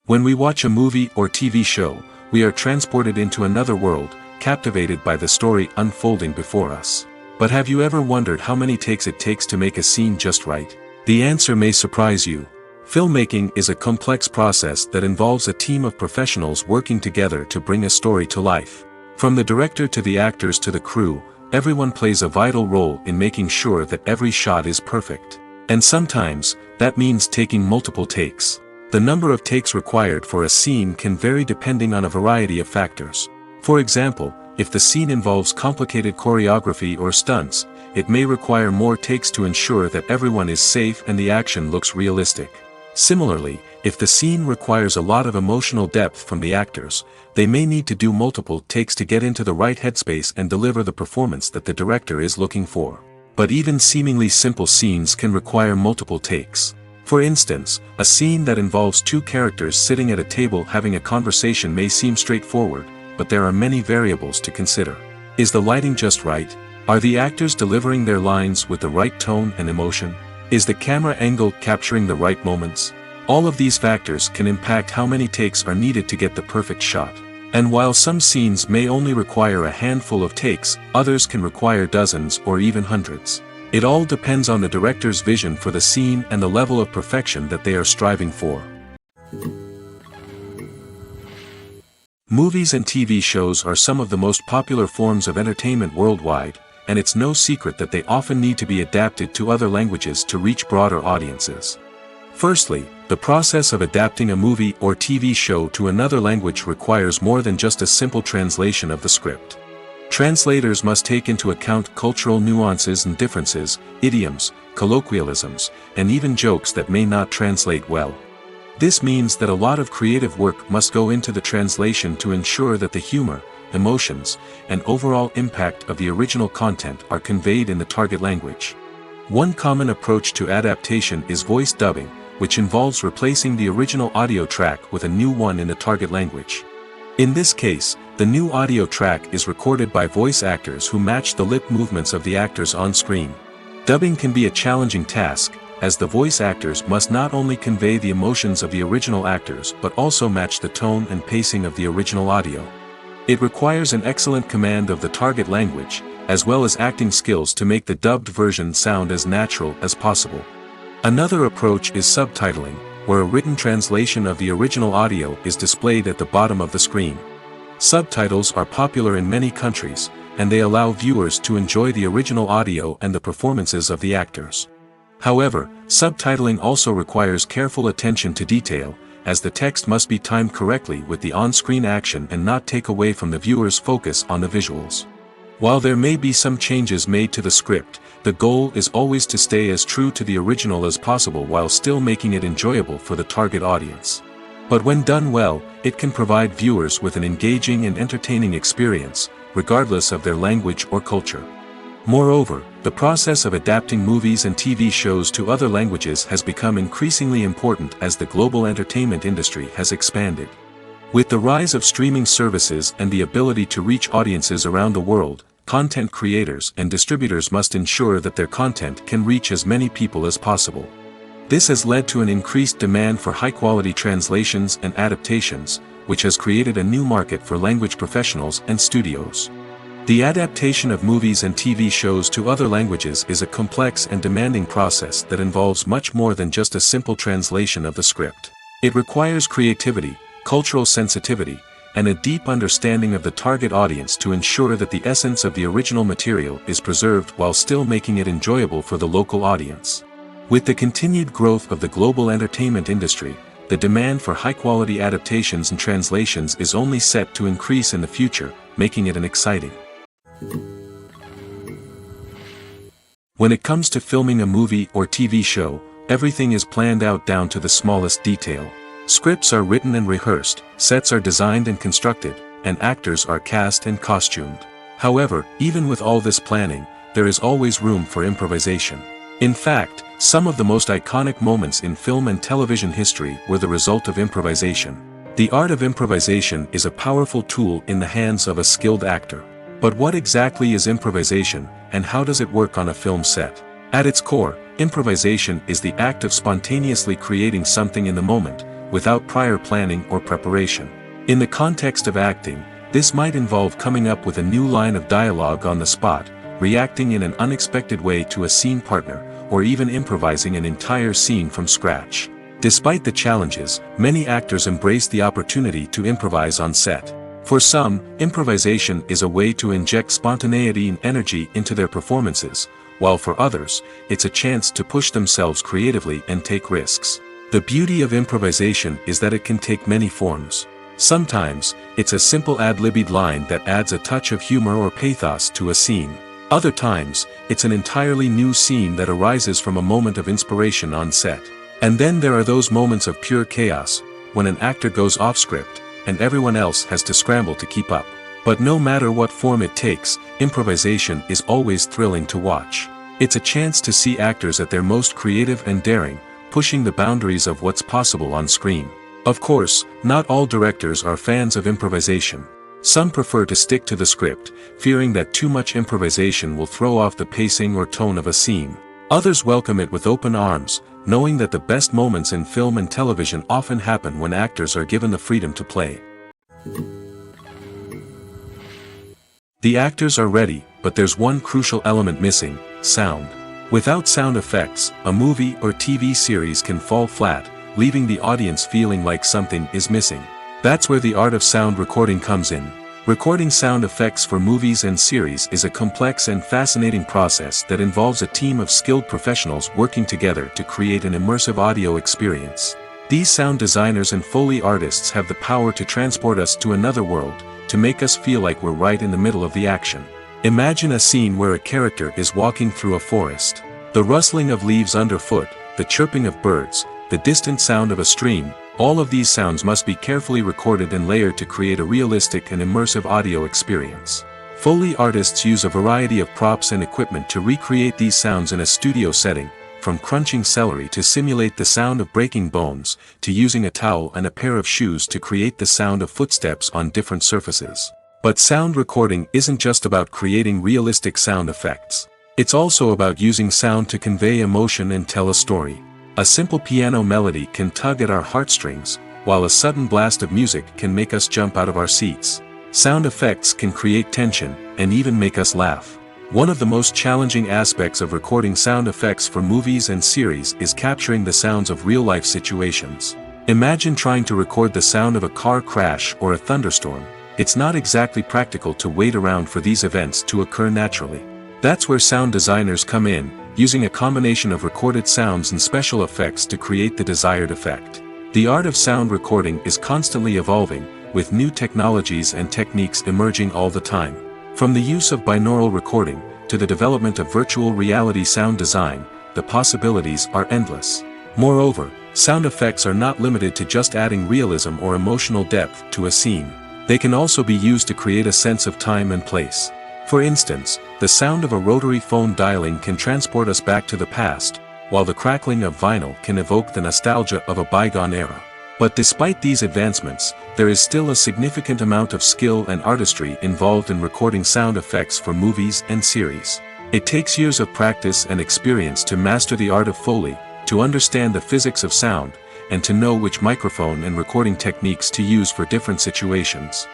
When we watch a movie or TV show, we are transported into another world, captivated by the story unfolding before us. But have you ever wondered how many takes it takes to make a scene just right? The answer may surprise you. Filmmaking is a complex process that involves a team of professionals working together to bring a story to life. From the director to the actors to the crew, everyone plays a vital role in making sure that every shot is perfect. And sometimes, that means taking multiple takes. The number of takes required for a scene can vary depending on a variety of factors. For example, if the scene involves complicated choreography or stunts, it may require more takes to ensure that everyone is safe and the action looks realistic. Similarly, if the scene requires a lot of emotional depth from the actors, they may need to do multiple takes to get into the right headspace and deliver the performance that the director is looking for. But even seemingly simple scenes can require multiple takes. For instance, a scene that involves two characters sitting at a table having a conversation may seem straightforward, but there are many variables to consider. Is the lighting just right? Are the actors delivering their lines with the right tone and emotion? Is the camera angle capturing the right moments? All of these factors can impact how many takes are needed to get the perfect shot. And while some scenes may only require a handful of takes, others can require dozens or even hundreds. It all depends on the director's vision for the scene and the level of perfection that they are striving for. Movies and TV shows are some of the most popular forms of entertainment worldwide, and it's no secret that they often need to be adapted to other languages to reach broader audiences. Firstly, the process of adapting a movie or TV show to another language requires more than just a simple translation of the script. Translators must take into account cultural nuances and differences, idioms, colloquialisms, and even jokes that may not translate well. This means that a lot of creative work must go into the translation to ensure that the humor, emotions, and overall impact of the original content are conveyed in the target language. One common approach to adaptation is voice dubbing, which involves replacing the original audio track with a new one in the target language. In this case, the new audio track is recorded by voice actors who match the lip movements of the actors on screen. Dubbing can be a challenging task, as the voice actors must not only convey the emotions of the original actors but also match the tone and pacing of the original audio. It requires an excellent command of the target language, as well as acting skills to make the dubbed version sound as natural as possible. Another approach is subtitling, where a written translation of the original audio is displayed at the bottom of the screen. Subtitles are popular in many countries, and they allow viewers to enjoy the original audio and the performances of the actors. However, subtitling also requires careful attention to detail, as the text must be timed correctly with the on-screen action and not take away from the viewer's focus on the visuals. While there may be some changes made to the script, the goal is always to stay as true to the original as possible while still making it enjoyable for the target audience. But when done well, it can provide viewers with an engaging and entertaining experience, regardless of their language or culture. Moreover, the process of adapting movies and TV shows to other languages has become increasingly important as the global entertainment industry has expanded. With the rise of streaming services and the ability to reach audiences around the world, content creators and distributors must ensure that their content can reach as many people as possible. This has led to an increased demand for high-quality translations and adaptations, which has created a new market for language professionals and studios. The adaptation of movies and TV shows to other languages is a complex and demanding process that involves much more than just a simple translation of the script. It requires creativity, cultural sensitivity, and a deep understanding of the target audience to ensure that the essence of the original material is preserved while still making it enjoyable for the local audience. With the continued growth of the global entertainment industry, the demand for high-quality adaptations and translations is only set to increase in the future, making it an exciting. When it comes to filming a movie or TV show, everything is planned out down to the smallest detail. Scripts are written and rehearsed, sets are designed and constructed, and actors are cast and costumed. However, even with all this planning, there is always room for improvisation. In fact, some of the most iconic moments in film and television history were the result of improvisation. The art of improvisation is a powerful tool in the hands of a skilled actor. But what exactly is improvisation, and how does it work on a film set? At its core, improvisation is the act of spontaneously creating something in the moment, without prior planning or preparation. In the context of acting, this might involve coming up with a new line of dialogue on the spot, reacting in an unexpected way to a scene partner, or even improvising an entire scene from scratch. Despite the challenges, many actors embrace the opportunity to improvise on set. For some, improvisation is a way to inject spontaneity and energy into their performances, while for others, it's a chance to push themselves creatively and take risks. The beauty of improvisation is that it can take many forms. Sometimes, it's a simple ad-libbed line that adds a touch of humor or pathos to a scene. Other times, it's an entirely new scene that arises from a moment of inspiration on set. And then there are those moments of pure chaos, when an actor goes off script, and everyone else has to scramble to keep up. But no matter what form it takes, improvisation is always thrilling to watch. It's a chance to see actors at their most creative and daring, pushing the boundaries of what's possible on screen. Of course, not all directors are fans of improvisation. Some prefer to stick to the script, fearing that too much improvisation will throw off the pacing or tone of a scene. Others welcome it with open arms, knowing that the best moments in film and television often happen when actors are given the freedom to play. The actors are ready, but there's one crucial element missing: sound. Without sound effects, a movie or TV series can fall flat, leaving the audience feeling like something is missing. That's where the art of sound recording comes in. Recording sound effects for movies and series is a complex and fascinating process that involves a team of skilled professionals working together to create an immersive audio experience. These sound designers and Foley artists have the power to transport us to another world, to make us feel like we're right in the middle of the action. Imagine a scene where a character is walking through a forest. The rustling of leaves underfoot, the chirping of birds, the distant sound of a stream, all of these sounds must be carefully recorded and layered to create a realistic and immersive audio experience. Foley artists use a variety of props and equipment to recreate these sounds in a studio setting, from crunching celery to simulate the sound of breaking bones, to using a towel and a pair of shoes to create the sound of footsteps on different surfaces. But sound recording isn't just about creating realistic sound effects. It's also about using sound to convey emotion and tell a story. A simple piano melody can tug at our heartstrings, while a sudden blast of music can make us jump out of our seats. Sound effects can create tension, and even make us laugh. One of the most challenging aspects of recording sound effects for movies and series is capturing the sounds of real-life situations. Imagine trying to record the sound of a car crash or a thunderstorm. It's not exactly practical to wait around for these events to occur naturally. That's where sound designers come in, using a combination of recorded sounds and special effects to create the desired effect. The art of sound recording is constantly evolving, with new technologies and techniques emerging all the time. From the use of binaural recording, to the development of virtual reality sound design, the possibilities are endless. Moreover, sound effects are not limited to just adding realism or emotional depth to a scene. They can also be used to create a sense of time and place. For instance, the sound of a rotary phone dialing can transport us back to the past, while the crackling of vinyl can evoke the nostalgia of a bygone era. But despite these advancements, there is still a significant amount of skill and artistry involved in recording sound effects for movies and series. It takes years of practice and experience to master the art of Foley, to understand the physics of sound, and to know which microphone and recording techniques to use for different situations.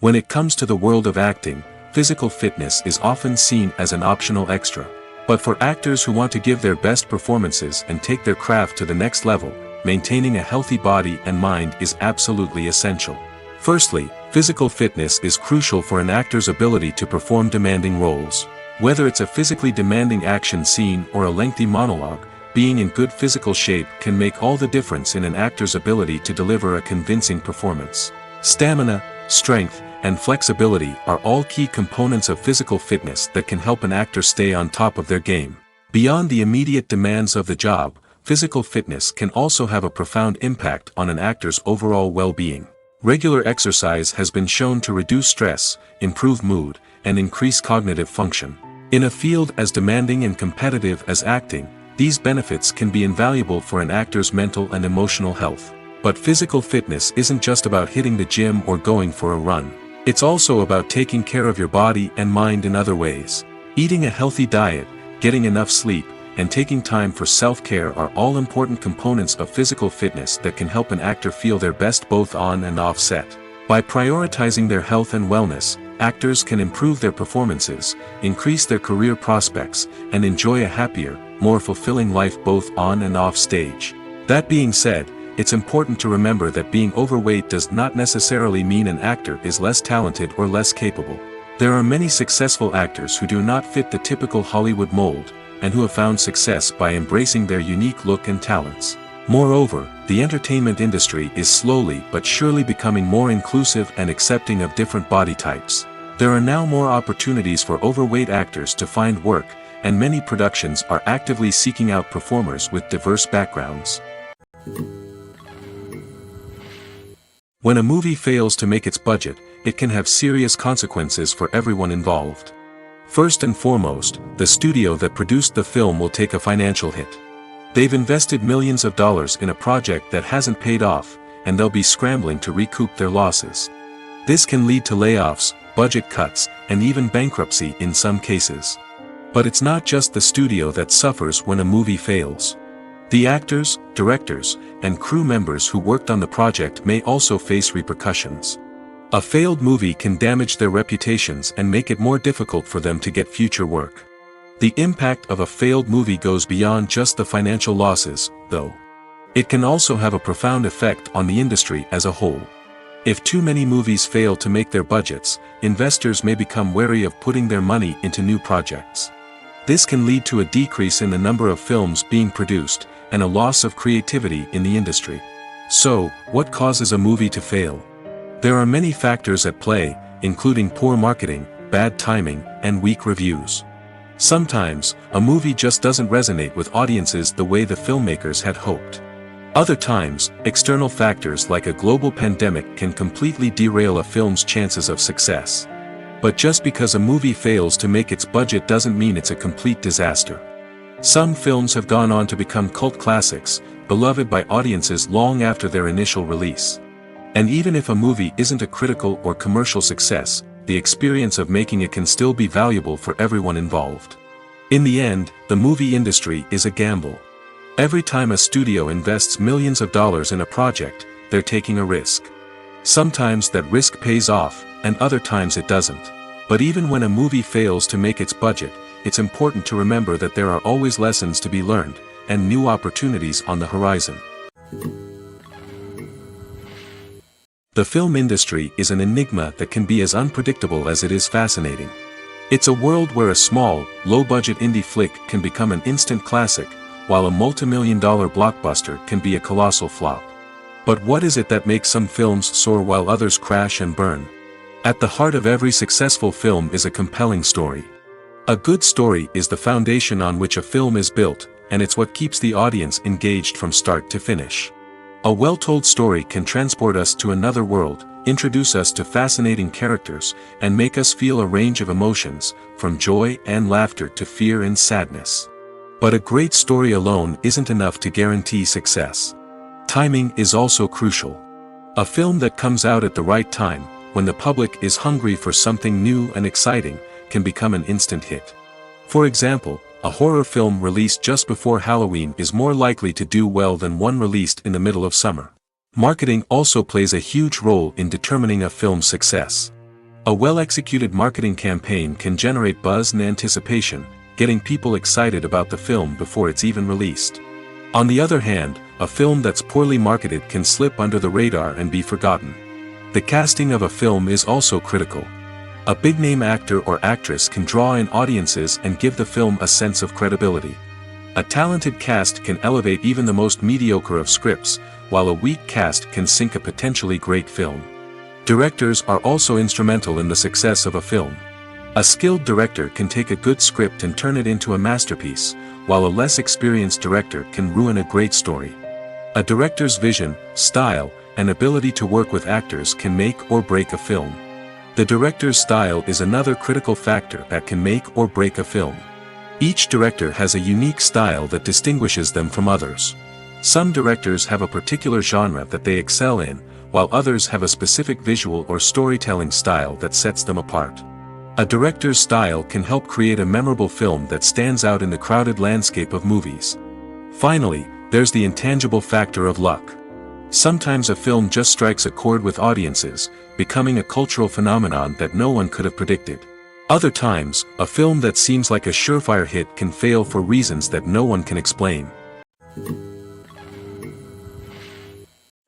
When it comes to the world of acting, physical fitness is often seen as an optional extra. But for actors who want to give their best performances and take their craft to the next level, maintaining a healthy body and mind is absolutely essential. Firstly, physical fitness is crucial for an actor's ability to perform demanding roles. Whether it's a physically demanding action scene or a lengthy monologue, being in good physical shape can make all the difference in an actor's ability to deliver a convincing performance. Stamina, strength, and flexibility are all key components of physical fitness that can help an actor stay on top of their game. Beyond the immediate demands of the job, physical fitness can also have a profound impact on an actor's overall well-being. Regular exercise has been shown to reduce stress, improve mood, and increase cognitive function. In a field as demanding and competitive as acting, these benefits can be invaluable for an actor's mental and emotional health. But physical fitness isn't just about hitting the gym or going for a run. It's also about taking care of your body and mind in other ways. Eating a healthy diet, getting enough sleep, and taking time for self-care are all important components of physical fitness that can help an actor feel their best both on and off set. By prioritizing their health and wellness, actors can improve their performances, increase their career prospects, and enjoy a happier, more fulfilling life both on and off stage. That being said, it's important to remember that being overweight does not necessarily mean an actor is less talented or less capable. There are many successful actors who do not fit the typical Hollywood mold, and who have found success by embracing their unique look and talents. Moreover, the entertainment industry is slowly but surely becoming more inclusive and accepting of different body types. There are now more opportunities for overweight actors to find work, and many productions are actively seeking out performers with diverse backgrounds. When a movie fails to make its budget, it can have serious consequences for everyone involved. First and foremost, the studio that produced the film will take a financial hit. They've invested millions of dollars in a project that hasn't paid off, and they'll be scrambling to recoup their losses. This can lead to layoffs, budget cuts, and even bankruptcy in some cases. But it's not just the studio that suffers when a movie fails. The actors, directors, and crew members who worked on the project may also face repercussions. A failed movie can damage their reputations and make it more difficult for them to get future work. The impact of a failed movie goes beyond just the financial losses, though. It can also have a profound effect on the industry as a whole. If too many movies fail to make their budgets, investors may become wary of putting their money into new projects. This can lead to a decrease in the number of films being produced, and a loss of creativity in the industry. So, what causes a movie to fail? There are many factors at play, including poor marketing, bad timing, and weak reviews. Sometimes, a movie just doesn't resonate with audiences the way the filmmakers had hoped. Other times, external factors like a global pandemic can completely derail a film's chances of success. But just because a movie fails to make its budget doesn't mean it's a complete disaster. Some films have gone on to become cult classics, beloved by audiences long after their initial release. And even if a movie isn't a critical or commercial success, the experience of making it can still be valuable for everyone involved. In the end, the movie industry is a gamble. Every time a studio invests millions of dollars in a project, they're taking a risk. Sometimes that risk pays off, and other times it doesn't. But even when a movie fails to make its budget, it's important to remember that there are always lessons to be learned, and new opportunities on the horizon. The film industry is an enigma that can be as unpredictable as it is fascinating. It's a world where a small, low-budget indie flick can become an instant classic, while a multi-million-dollar blockbuster can be a colossal flop. But what is it that makes some films soar while others crash and burn? At the heart of every successful film is a compelling story. A good story is the foundation on which a film is built, and it's what keeps the audience engaged from start to finish. A well-told story can transport us to another world, introduce us to fascinating characters, and make us feel a range of emotions, from joy and laughter to fear and sadness. But a great story alone isn't enough to guarantee success. Timing is also crucial. A film that comes out at the right time, when the public is hungry for something new and exciting, can become an instant hit. For example, a horror film released just before Halloween is more likely to do well than one released in the middle of summer. Marketing also plays a huge role in determining a film's success. A well-executed marketing campaign can generate buzz and anticipation, getting people excited about the film before it's even released. On the other hand, a film that's poorly marketed can slip under the radar and be forgotten. The casting of a film is also critical. A big-name actor or actress can draw in audiences and give the film a sense of credibility. A talented cast can elevate even the most mediocre of scripts, while a weak cast can sink a potentially great film. Directors are also instrumental in the success of a film. A skilled director can take a good script and turn it into a masterpiece, while a less experienced director can ruin a great story. A director's vision, style, and ability to work with actors can make or break a film. The director's style is another critical factor that can make or break a film. Each director has a unique style that distinguishes them from others. Some directors have a particular genre that they excel in, while others have a specific visual or storytelling style that sets them apart. A director's style can help create a memorable film that stands out in the crowded landscape of movies. Finally, there's the intangible factor of luck. Sometimes a film just strikes a chord with audiences, becoming a cultural phenomenon that no one could have predicted. Other times, a film that seems like a surefire hit can fail for reasons that no one can explain.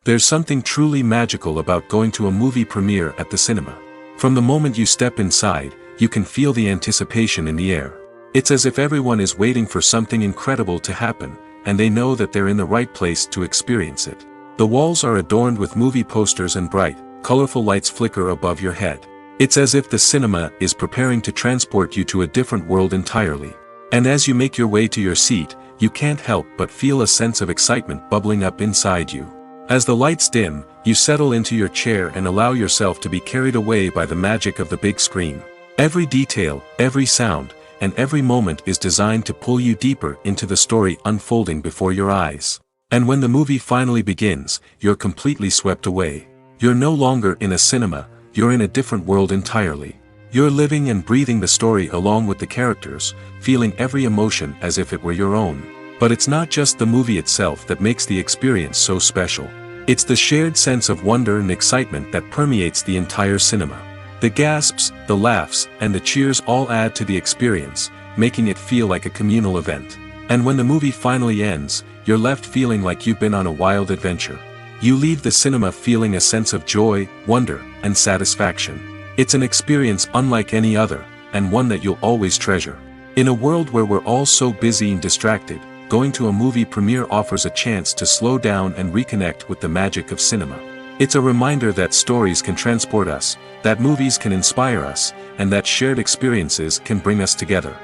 There's something truly magical about going to a movie premiere at the cinema. From the moment you step inside, you can feel the anticipation in the air. It's as if everyone is waiting for something incredible to happen, and they know that they're in the right place to experience it. The walls are adorned with movie posters and bright, colorful lights flicker above your head. It's as if the cinema is preparing to transport you to a different world entirely. And as you make your way to your seat, you can't help but feel a sense of excitement bubbling up inside you. As the lights dim, you settle into your chair and allow yourself to be carried away by the magic of the big screen. Every detail, every sound, and every moment is designed to pull you deeper into the story unfolding before your eyes. And when the movie finally begins, you're completely swept away. You're no longer in a cinema, you're in a different world entirely. You're living and breathing the story along with the characters, feeling every emotion as if it were your own. But it's not just the movie itself that makes the experience so special. It's the shared sense of wonder and excitement that permeates the entire cinema. The gasps, the laughs, and the cheers all add to the experience, making it feel like a communal event. And when the movie finally ends, you're left feeling like you've been on a wild adventure. You leave the cinema feeling a sense of joy, wonder, and satisfaction. It's an experience unlike any other, and one that you'll always treasure. In a world where we're all so busy and distracted, going to a movie premiere offers a chance to slow down and reconnect with the magic of cinema. It's a reminder that stories can transport us, that movies can inspire us, and that shared experiences can bring us together.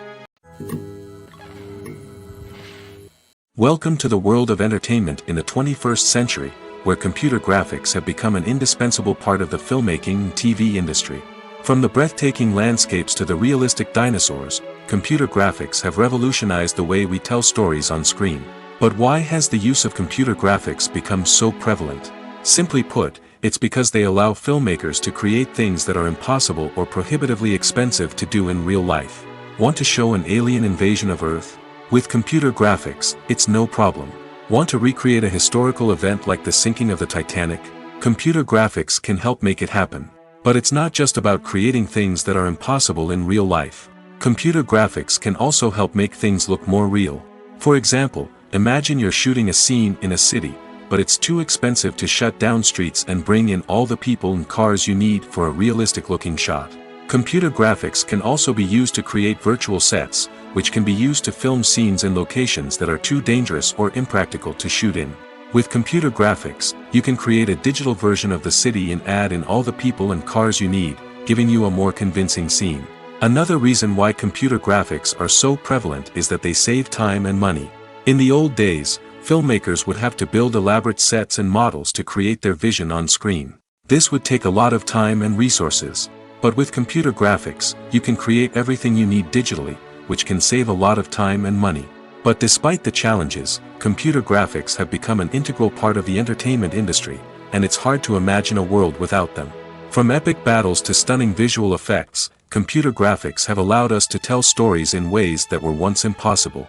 Welcome to the world of entertainment in the 21st century, where computer graphics have become an indispensable part of the filmmaking and TV industry. From the breathtaking landscapes to the realistic dinosaurs, computer graphics have revolutionized the way we tell stories on screen. But why has the use of computer graphics become so prevalent? Simply put, it's because they allow filmmakers to create things that are impossible or prohibitively expensive to do in real life. Want to show an alien invasion of Earth? With computer graphics, it's no problem. Want to recreate a historical event like the sinking of the Titanic? Computer graphics can help make it happen. But it's not just about creating things that are impossible in real life. Computer graphics can also help make things look more real. For example, imagine you're shooting a scene in a city, but it's too expensive to shut down streets and bring in all the people and cars you need for a realistic-looking shot. Computer graphics can also be used to create virtual sets, which can be used to film scenes in locations that are too dangerous or impractical to shoot in. With computer graphics, you can create a digital version of the city and add in all the people and cars you need, giving you a more convincing scene. Another reason why computer graphics are so prevalent is that they save time and money. In the old days, filmmakers would have to build elaborate sets and models to create their vision on screen. This would take a lot of time and resources. But with computer graphics, you can create everything you need digitally, which can save a lot of time and money. But despite the challenges, computer graphics have become an integral part of the entertainment industry, and it's hard to imagine a world without them. From epic battles to stunning visual effects, computer graphics have allowed us to tell stories in ways that were once impossible.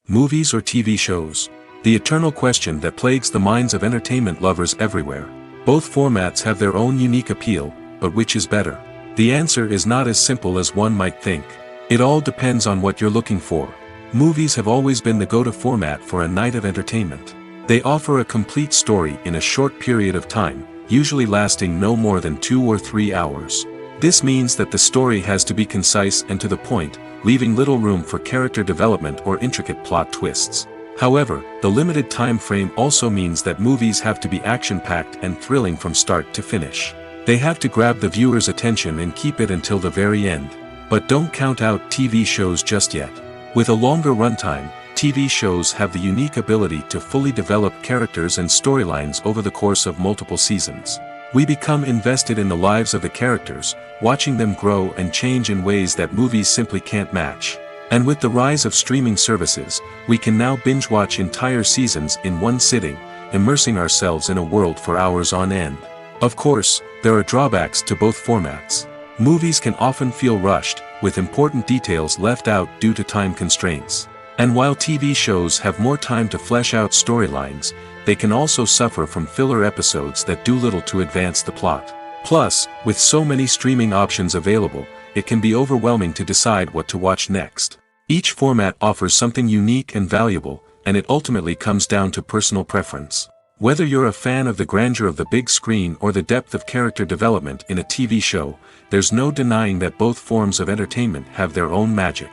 Movies or TV shows? The eternal question that plagues the minds of entertainment lovers everywhere. Both formats have their own unique appeal, but which is better? The answer is not as simple as one might think. It all depends on what you're looking for. Movies have always been the go-to format for a night of entertainment. They offer a complete story in a short period of time, usually lasting no more than 2 or 3 hours. This means that the story has to be concise and to the point, leaving little room for character development or intricate plot twists. However, the limited time frame also means that movies have to be action-packed and thrilling from start to finish. They have to grab the viewer's attention and keep it until the very end. But don't count out TV shows just yet. With a longer runtime, TV shows have the unique ability to fully develop characters and storylines over the course of multiple seasons. We become invested in the lives of the characters, watching them grow and change in ways that movies simply can't match. And with the rise of streaming services, we can now binge-watch entire seasons in one sitting, immersing ourselves in a world for hours on end. Of course, there are drawbacks to both formats. Movies can often feel rushed, with important details left out due to time constraints. And while TV shows have more time to flesh out storylines, they can also suffer from filler episodes that do little to advance the plot. Plus, with so many streaming options available, it can be overwhelming to decide what to watch next. Each format offers something unique and valuable, and it ultimately comes down to personal preference. Whether you're a fan of the grandeur of the big screen or the depth of character development in a TV show, there's no denying that both forms of entertainment have their own magic.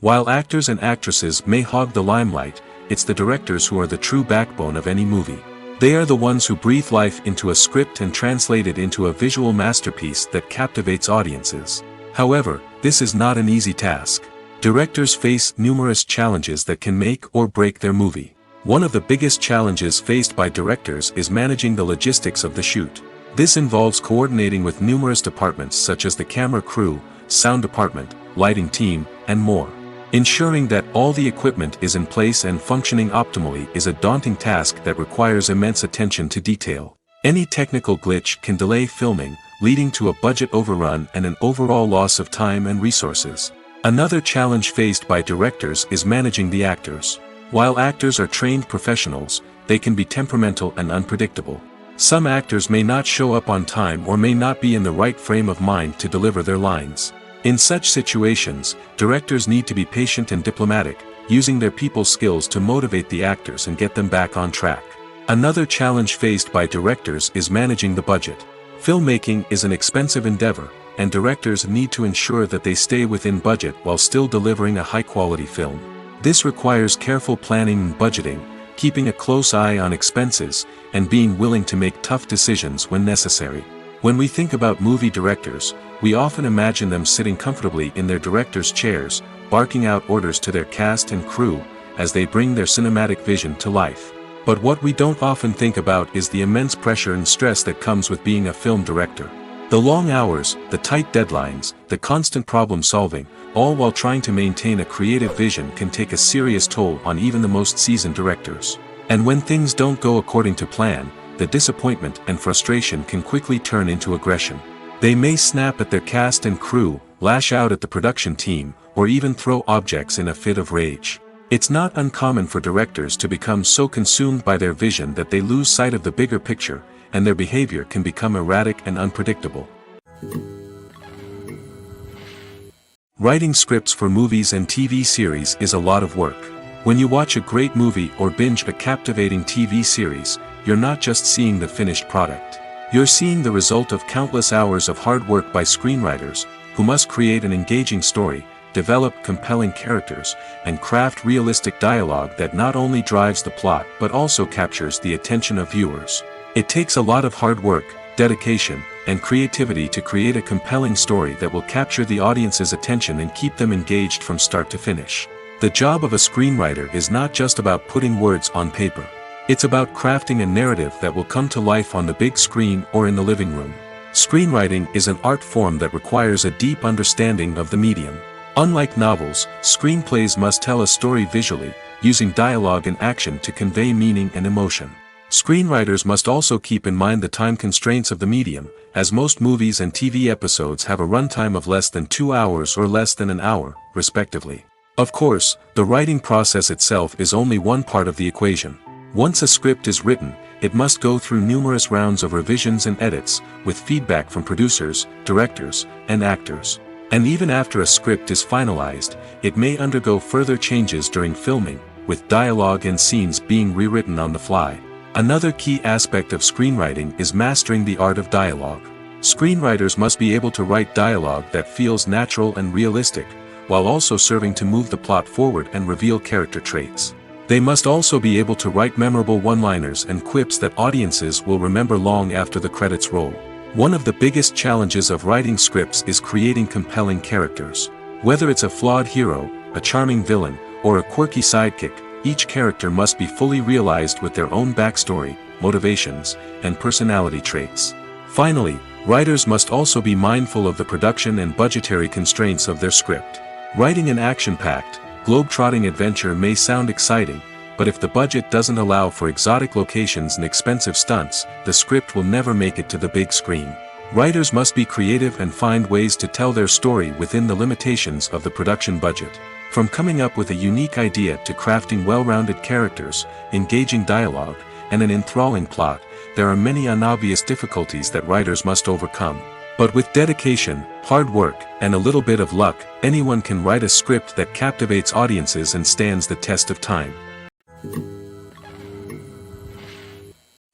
While actors and actresses may hog the limelight, it's the directors who are the true backbone of any movie. They are the ones who breathe life into a script and translate it into a visual masterpiece that captivates audiences. However, this is not an easy task. Directors face numerous challenges that can make or break their movie. One of the biggest challenges faced by directors is managing the logistics of the shoot. This involves coordinating with numerous departments such as the camera crew, sound department, lighting team, and more. Ensuring that all the equipment is in place and functioning optimally is a daunting task that requires immense attention to detail. Any technical glitch can delay filming, leading to a budget overrun and an overall loss of time and resources. Another challenge faced by directors is managing the actors. While actors are trained professionals, they can be temperamental and unpredictable. Some actors may not show up on time or may not be in the right frame of mind to deliver their lines. In such situations, directors need to be patient and diplomatic, using their people skills to motivate the actors and get them back on track. Another challenge faced by directors is managing the budget. Filmmaking is an expensive endeavor, and directors need to ensure that they stay within budget while still delivering a high-quality film. This requires careful planning and budgeting, keeping a close eye on expenses, and being willing to make tough decisions when necessary. When we think about movie directors, we often imagine them sitting comfortably in their director's chairs, barking out orders to their cast and crew, as they bring their cinematic vision to life. But what we don't often think about is the immense pressure and stress that comes with being a film director. The long hours, the tight deadlines, the constant problem solving, all while trying to maintain a creative vision can take a serious toll on even the most seasoned directors. And when things don't go according to plan, the disappointment and frustration can quickly turn into aggression. They may snap at their cast and crew, lash out at the production team, or even throw objects in a fit of rage. It's not uncommon for directors to become so consumed by their vision that they lose sight of the bigger picture, and their behavior can become erratic and unpredictable. Writing scripts for movies and TV series is a lot of work. When you watch a great movie or binge a captivating TV series, you're not just seeing the finished product. You're seeing the result of countless hours of hard work by screenwriters, who must create an engaging story, develop compelling characters, and craft realistic dialogue that not only drives the plot but also captures the attention of viewers. It takes a lot of hard work, dedication, and creativity to create a compelling story that will capture the audience's attention and keep them engaged from start to finish. The job of a screenwriter is not just about putting words on paper. It's about crafting a narrative that will come to life on the big screen or in the living room. Screenwriting is an art form that requires a deep understanding of the medium. Unlike novels, screenplays must tell a story visually, using dialogue and action to convey meaning and emotion. Screenwriters must also keep in mind the time constraints of the medium, as most movies and TV episodes have a runtime of less than 2 hours or less than an hour, respectively. Of course, the writing process itself is only one part of the equation. Once a script is written, it must go through numerous rounds of revisions and edits, with feedback from producers, directors, and actors. And even after a script is finalized, it may undergo further changes during filming, with dialogue and scenes being rewritten on the fly. Another key aspect of screenwriting is mastering the art of dialogue. Screenwriters must be able to write dialogue that feels natural and realistic, while also serving to move the plot forward and reveal character traits. They must also be able to write memorable one-liners and quips that audiences will remember long after the credits roll. One of the biggest challenges of writing scripts is creating compelling characters. Whether it's a flawed hero, a charming villain, or a quirky sidekick, each character must be fully realized with their own backstory, motivations, and personality traits. Finally, writers must also be mindful of the production and budgetary constraints of their script. Writing an action-packed, globe-trotting adventure may sound exciting, but if the budget doesn't allow for exotic locations and expensive stunts, the script will never make it to the big screen. Writers must be creative and find ways to tell their story within the limitations of the production budget. From coming up with a unique idea to crafting well-rounded characters, engaging dialogue, and an enthralling plot, there are many unobvious difficulties that writers must overcome. But with dedication, hard work, and a little bit of luck, anyone can write a script that captivates audiences and stands the test of time.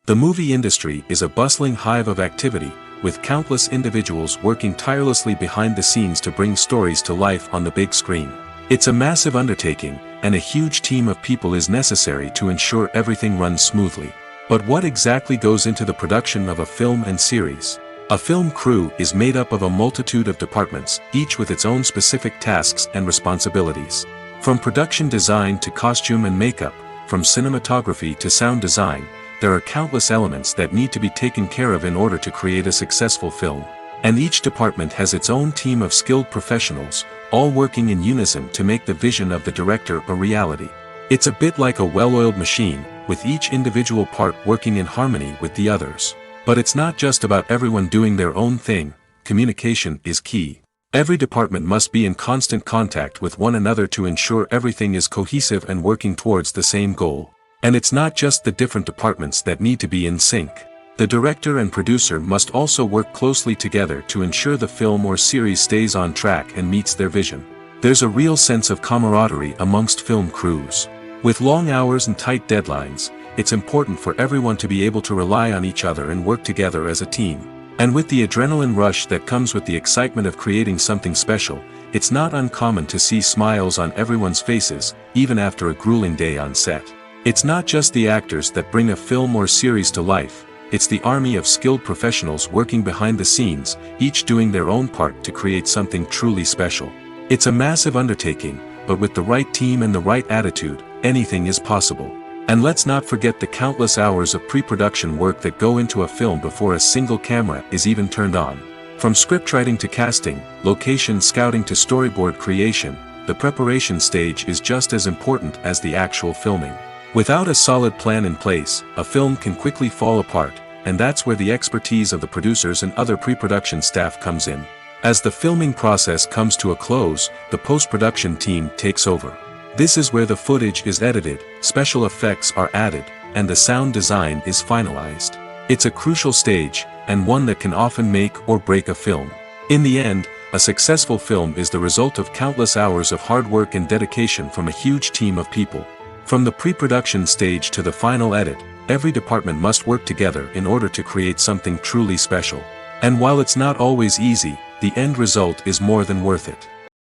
The movie industry is a bustling hive of activity, with countless individuals working tirelessly behind the scenes to bring stories to life on the big screen. It's a massive undertaking, and a huge team of people is necessary to ensure everything runs smoothly. But what exactly goes into the production of a film and series? A film crew is made up of a multitude of departments, each with its own specific tasks and responsibilities. From production design to costume and makeup, from cinematography to sound design, there are countless elements that need to be taken care of in order to create a successful film. And each department has its own team of skilled professionals, all working in unison to make the vision of the director a reality. It's a bit like a well-oiled machine, with each individual part working in harmony with the others. But it's not just about everyone doing their own thing. Communication is key. Every department must be in constant contact with one another to ensure everything is cohesive and working towards the same goal. And it's not just the different departments that need to be in sync. The director and producer must also work closely together to ensure the film or series stays on track and meets their vision. There's a real sense of camaraderie amongst film crews. With long hours and tight deadlines, it's important for everyone to be able to rely on each other and work together as a team. And with the adrenaline rush that comes with the excitement of creating something special, it's not uncommon to see smiles on everyone's faces, even after a grueling day on set. It's not just the actors that bring a film or series to life. It's the army of skilled professionals working behind the scenes, each doing their own part to create something truly special. It's a massive undertaking, but with the right team and the right attitude, anything is possible. And let's not forget the countless hours of pre-production work that go into a film before a single camera is even turned on. From scriptwriting to casting, location scouting to storyboard creation, the preparation stage is just as important as the actual filming. Without a solid plan in place, a film can quickly fall apart, and that's where the expertise of the producers and other pre-production staff comes in. As the filming process comes to a close, the post-production team takes over. This is where the footage is edited, special effects are added, and the sound design is finalized. It's a crucial stage, and one that can often make or break a film. In the end, a successful film is the result of countless hours of hard work and dedication from a huge team of people. From the pre-production stage to the final edit, every department must work together in order to create something truly special. And while it's not always easy, the end result is more than worth it.